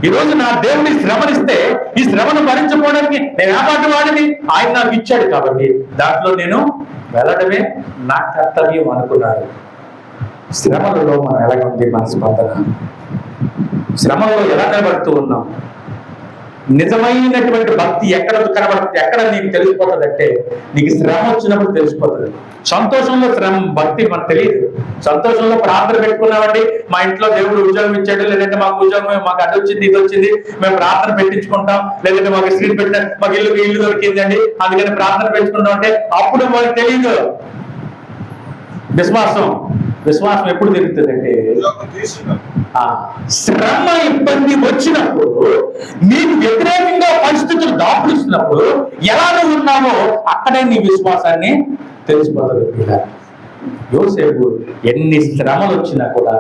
ఈ రోజు నా దేవుని శ్రమనిస్తే ఈ శ్రమను భరించుకోవడానికి నేను ఏపాటి వాడిని, ఆయన నాకు ఇచ్చాడు కాబట్టి దాంట్లో నేను వెళ్ళడమే నా కర్తవ్యం అనుకున్నాడు. శ్రమలలో మనం ఎలా ఉంది మన స్పందన? శ్రమలో ఎలా నిలబడుతూ ఉన్నాం? నిజమైనటువంటి భక్తి ఎక్కడ కనబడుతుంది, ఎక్కడ నీకు తెలిసిపోతుంది అంటే, నీకు శ్రమ వచ్చినప్పుడు తెలిసిపోతుంది. సంతోషంలో శ్రమ, భక్తి మనకు తెలియదు. సంతోషంలో ప్రార్థన పెట్టుకున్నామండి, మా ఇంట్లో దేవుడు ఉద్యోగం ఇచ్చాడు, లేదంటే మాకు ఉద్యోగం, మాకు అది వచ్చింది ఇది వచ్చింది, మేము ప్రార్థన పెట్టించుకుంటాం, లేదంటే మాకు స్త్రీ పెట్టిన మాకు ఇల్లు దొరికిందండి అందుకని ప్రార్థన పెట్టుకుంటాం అంటే అప్పుడు మనకు తెలియదు. విశ్వాసం ఎప్పుడు తిరుగుతుందంటే, శ్రమ ఇబ్బంది వచ్చినప్పుడు, నీకు వ్యతిరేకంగా పరిస్థితులు దాపులిస్తున్నప్పుడు ఎలా నువ్వు ఉన్నావో అక్కడే నీ విశ్వాసాన్ని తెలిసిపోతుంది. యోసేపు ఎన్ని శ్రమలు వచ్చినా కూడా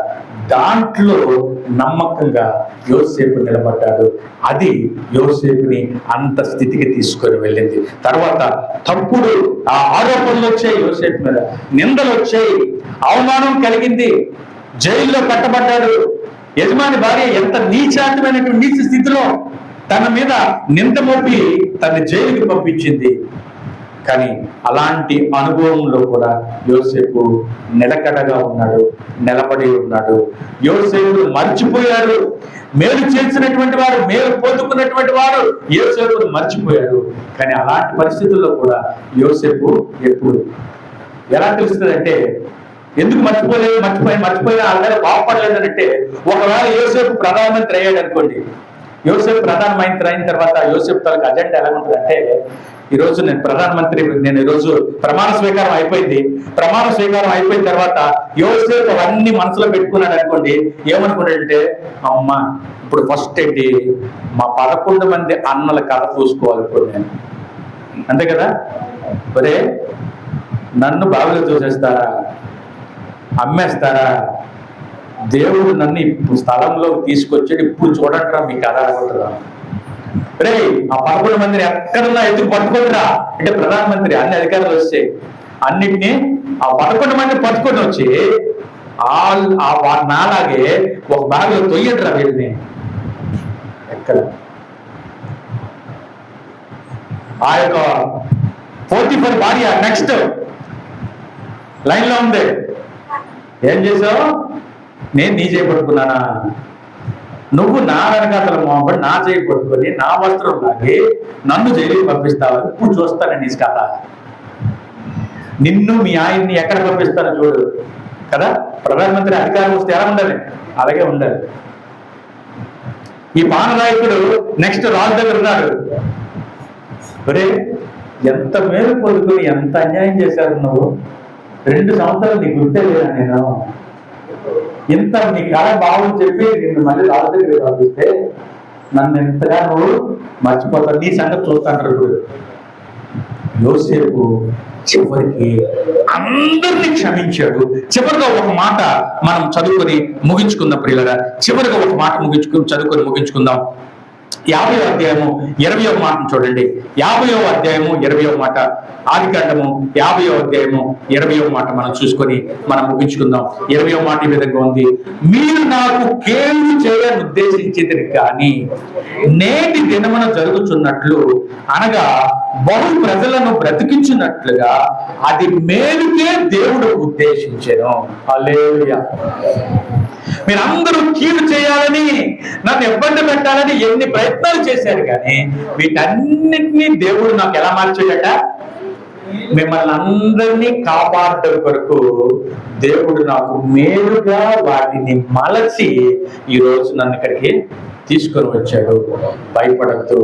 దాంట్లో నమ్మకంగా యోసేపు నిలబడ్డాడు. అది యోసేపుని అంత స్థితికి తీసుకొని వెళ్ళింది. తర్వాత తప్పుడు ఆరోపణలు వచ్చాయి, యోసేపు మీద నిందలు వచ్చాయి, అవమానం కలిగింది, జైల్లో కట్టబడ్డాడు. యజమాని భార్య ఎంత నీచ స్థితిలో తన మీద నింద మోపి తన జైలుకి పంపించింది. కానీ అలాంటి అనుభవంలో కూడా యోసేపు నిలకడగా ఉన్నాడు, నిలబడి ఉన్నాడు. యోసేపు మర్చిపోయాడు, మేలు చేసినటువంటి వాడు, మేలు పొందుకున్నటువంటి వాడు యోసేపును మర్చిపోయాడు. కానీ అలాంటి పరిస్థితుల్లో కూడా యోసేపు ఎప్పుడు ఎలా తెలుస్తుంది అంటే, ఎందుకు మర్చిపోయిన అలాగే బాగుపడలేదు అంటే, ఒకవేళ యోసేపు ప్రధానమంత్రి అయ్యాడు అనుకోండి, యోసేపు ప్రధానమంత్రి అయిన తర్వాత యోసేపు తనకు అజెండా ఎలా ఉంటుందంటే, ఈరోజు నేను ఈరోజు ప్రమాణ స్వీకారం అయిపోయింది. ప్రమాణ స్వీకారం అయిపోయిన తర్వాత యోసేపు అవన్నీ మనసులో పెట్టుకున్నాడు అనుకోండి, ఏమనుకున్నాడంటే, అమ్మ ఇప్పుడు ఫస్ట్ ఏంటి, మా 11 మంది అన్నల కథ చూసుకోవాలి ఇప్పుడు నేను, అంతే కదా. ఒరే, నన్ను బావిలో చూసేస్తారా, అమ్మేస్తారా, దేవుడు నన్ను ఇప్పుడు స్థలంలో తీసుకొచ్చాడు, ఇప్పుడు చూడండిరా మీ కథ అనుకుంటున్నా. రే, ఆ 11 మందిని ఎక్కడున్నా ఎత్తుకు పట్టుకుంటురా అంటే, ప్రధానమంత్రి అన్ని అధికారులు వస్తే అన్నిటినీ ఆ 11 మందిని పట్టుకొని వచ్చి నాలాగే ఒక బ్యాగ్లో తొయ్యండిరా వీళ్ళని. ఎక్కడ ఆ యొక్క 44 భార్య నెక్స్ట్ లైన్ లో ఉంది. ఏం చేసావు? నేను నీ చేయి పట్టుకున్నానా? నువ్వు నా వెనకాతల మోహంపడి నా చేయి పట్టుకొని నా వస్త్రం లాగి నన్ను జైలుకి పంపిస్తావని ఇప్పుడు చూస్తాను నీ కథ. నిన్ను మీ ఆయన్ని ఎక్కడ పంపిస్తానో చూడు కదా. ప్రధానమంత్రి అధికారం వస్తే ఎలా ఉండాలి? అలాగే ఉండాలి. ఈ పాననాయకుడు నెక్స్ట్ రాజు దగ్గర ఉన్నాడు. ఒరే, ఎంత మేలు పొందుకొని ఎంత అన్యాయం చేశారు నువ్వు. 2 సంవత్సరాలు నీ గుర్తే లేదా? నేను ఇంత నీ కళ బాగుని చెప్పి నిన్ను మళ్ళీ రాజు దగ్గరికి పంపిస్తే నన్ను ఎంతగా నువ్వు మర్చిపోతావు, నీ సంగతి చూస్తాంటారు. ఇప్పుడు యోసేపు చివరికి అందరినీ క్షమించాడు. చివరిగా ఒక మాట మనం చదువుకొని ముగించుకుందాం ప్రియులగా. చివరిగా ఒక మాట చదువుకొని ముగించుకుందాం. 50వ అధ్యాయము 20వ మాటను చూడండి. 50వ అధ్యాయము 20వ మాట, ఆదికాండము 50వ అధ్యాయము 20వ మాట మనం చూసుకొని మనం ముగించుకుందాం. 20వ మాట ఈ విధంగా ఉంది. మీరు నాకు కేలు చేయని ఉద్దేశించేది కానీ నేటి దినమున జరుగుతున్నట్లు అనగా బహు ప్రజలను బ్రతికించినట్లుగా అది మేలుకే దేవుడు ఉద్దేశించెను. హల్లెలూయా. మీరందరూ కీడు చేయాలని, నన్ను ఇబ్బంది పెట్టాలని ఎన్ని ప్రయత్నాలు చేశారు, కానీ వీటన్నిటినీ దేవుడు నాకు ఎలా మార్చాడట? మిమ్మల్ని అందరినీ కాపాడటం కొరకు దేవుడు నాకు మేలుగా వాటిని మలచి ఈరోజు నన్ను ఇక్కడికి తీసుకొని వచ్చాడు. భయపడద్దు,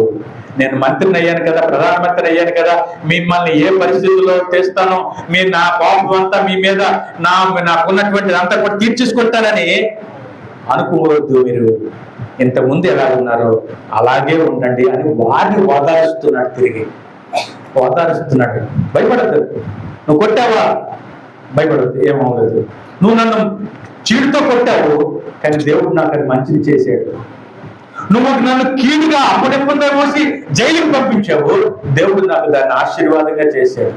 నేను మంత్రిని అయ్యాను కదా, ప్రధానమంత్రి అయ్యాను కదా, మిమ్మల్ని ఏ పరిస్థితుల్లో తెస్తానో, మీరు నా పాపం అంతా మీ మీద నాకున్నటువంటి అంతా కూడా తీర్చేసుకుంటానని అనుకోవద్దు. మీరు ఇంతకుముందు ఎలా ఉన్నారో అలాగే ఉండండి అని వారిని ఓదారుస్తున్నాడు. తిరిగి ఓదారుస్తున్నాడు. భయపడద్దు. నువ్వు కొట్టావా? భయపడద్దు, ఏమవ్వలేదు. నువ్వు నన్ను చీడుతో కొట్టావు, కానీ దేవుడు నాకు అది మంచిది చేశాడు. నువ్వు నన్ను కీడుగా అప్పుడెప్పుడు మోసి జైలుకి పంపించావు, దేవుడు నాకు దాన్ని ఆశీర్వాదంగా చేశాడు.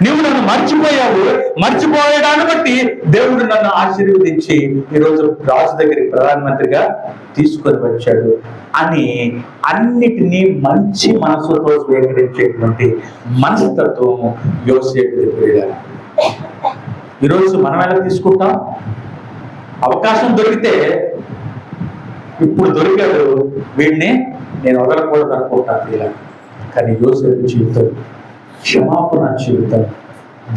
నువ్వు నన్ను మర్చిపోయాడాన్ని బట్టి దేవుడు నన్ను ఆశీర్వదించి ఈరోజు రాజు దగ్గరికి ప్రధానమంత్రిగా తీసుకొని వచ్చాడు అని అన్నిటినీ మంచి మనసుతో స్వీకరించేటువంటి మనస్తత్వము యోసేపు దగ్గర. ఈరోజు మనం ఎలా తీసుకుంటాం? అవకాశం దొరికితే ఇప్పుడు దొరికాడు, వీడిని నేను వదలకూడదు అనుకుంటాను ఇలా. కానీ యోసేపు జీవితం క్షమాపణ జీవితం,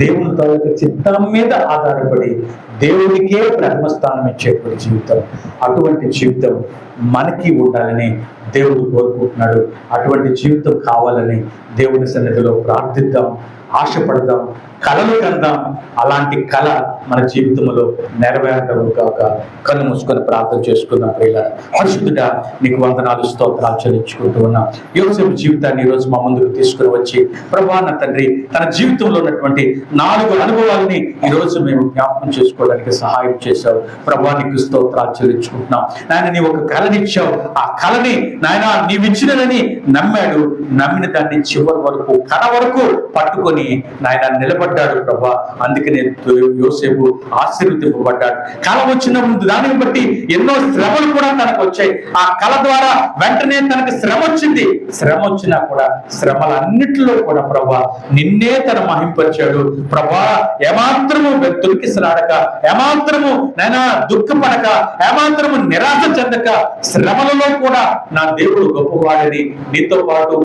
దేవుని తాలూకు చిత్తం మీద ఆధారపడి దేవునికే ప్రథమ స్థానం ఇచ్చేటువంటి జీవితం. అటువంటి జీవితం మనకి ఉండాలని దేవుడు కోరుకుంటున్నాడు. అటువంటి జీవితం కావాలని దేవుని సన్నిధిలో ప్రార్థిద్దాం, ఆశపడదాం, కళలు కందాం. అలాంటి కళ మన జీవితంలో నెరవేరడం కాక కళ్ళు మూసుకొని ప్రార్థన చేసుకుందాం. పరిశుద్ధుడా, నీకు వందనాలు, స్తోత్రాలు చెల్లించుకుంటూ ఉన్నాం. యోసేపు జీవితాన్ని ఈరోజు మా ముందుకు తీసుకుని వచ్చి, ప్రభా నా తండ్రి, తన జీవితంలో ఉన్నటువంటి 4 అనుభవాలని ఈరోజు మేము జ్ఞాపకం చేసుకోవడానికి సహాయం చేశావు. ప్రభా నీకు స్తోత్రాలు చెల్లించుకుంటున్నాం. నాయన, నీ ఒక కళనిచ్చావు. ఆ కళని నాయన నీవిచ్చినదని నమ్మాడు. నమ్మిన దాన్ని చివరి వరకు, కళ వరకు పట్టుకొని పట్టుకొని నాయన నిలబడ్డాడు ప్రభా. అందుకనే యోసేపు ఆశీర్వదింపబడ్డాడు. కళ వచ్చిన ముందు దానిని బట్టి ఎన్నో శ్రమలు కూడా తనకు వచ్చాయి. ఆ కళ ద్వారా వెంటనే తనకు శ్రమ వచ్చింది. శ్రమ వచ్చినా కూడా శ్రమలన్నిటిలో కూడా ప్రభా నిన్నే తన మహింపరిచాడు ప్రభా. ఏమాత్రము తొలికిసలాడక, ఏమాత్రము నైనా దుఃఖపడక, ఏమాత్రము నిరాశ చెందక, శ్రమలలో కూడా నా దేవుడు గొప్పవాడని నీతో పాటు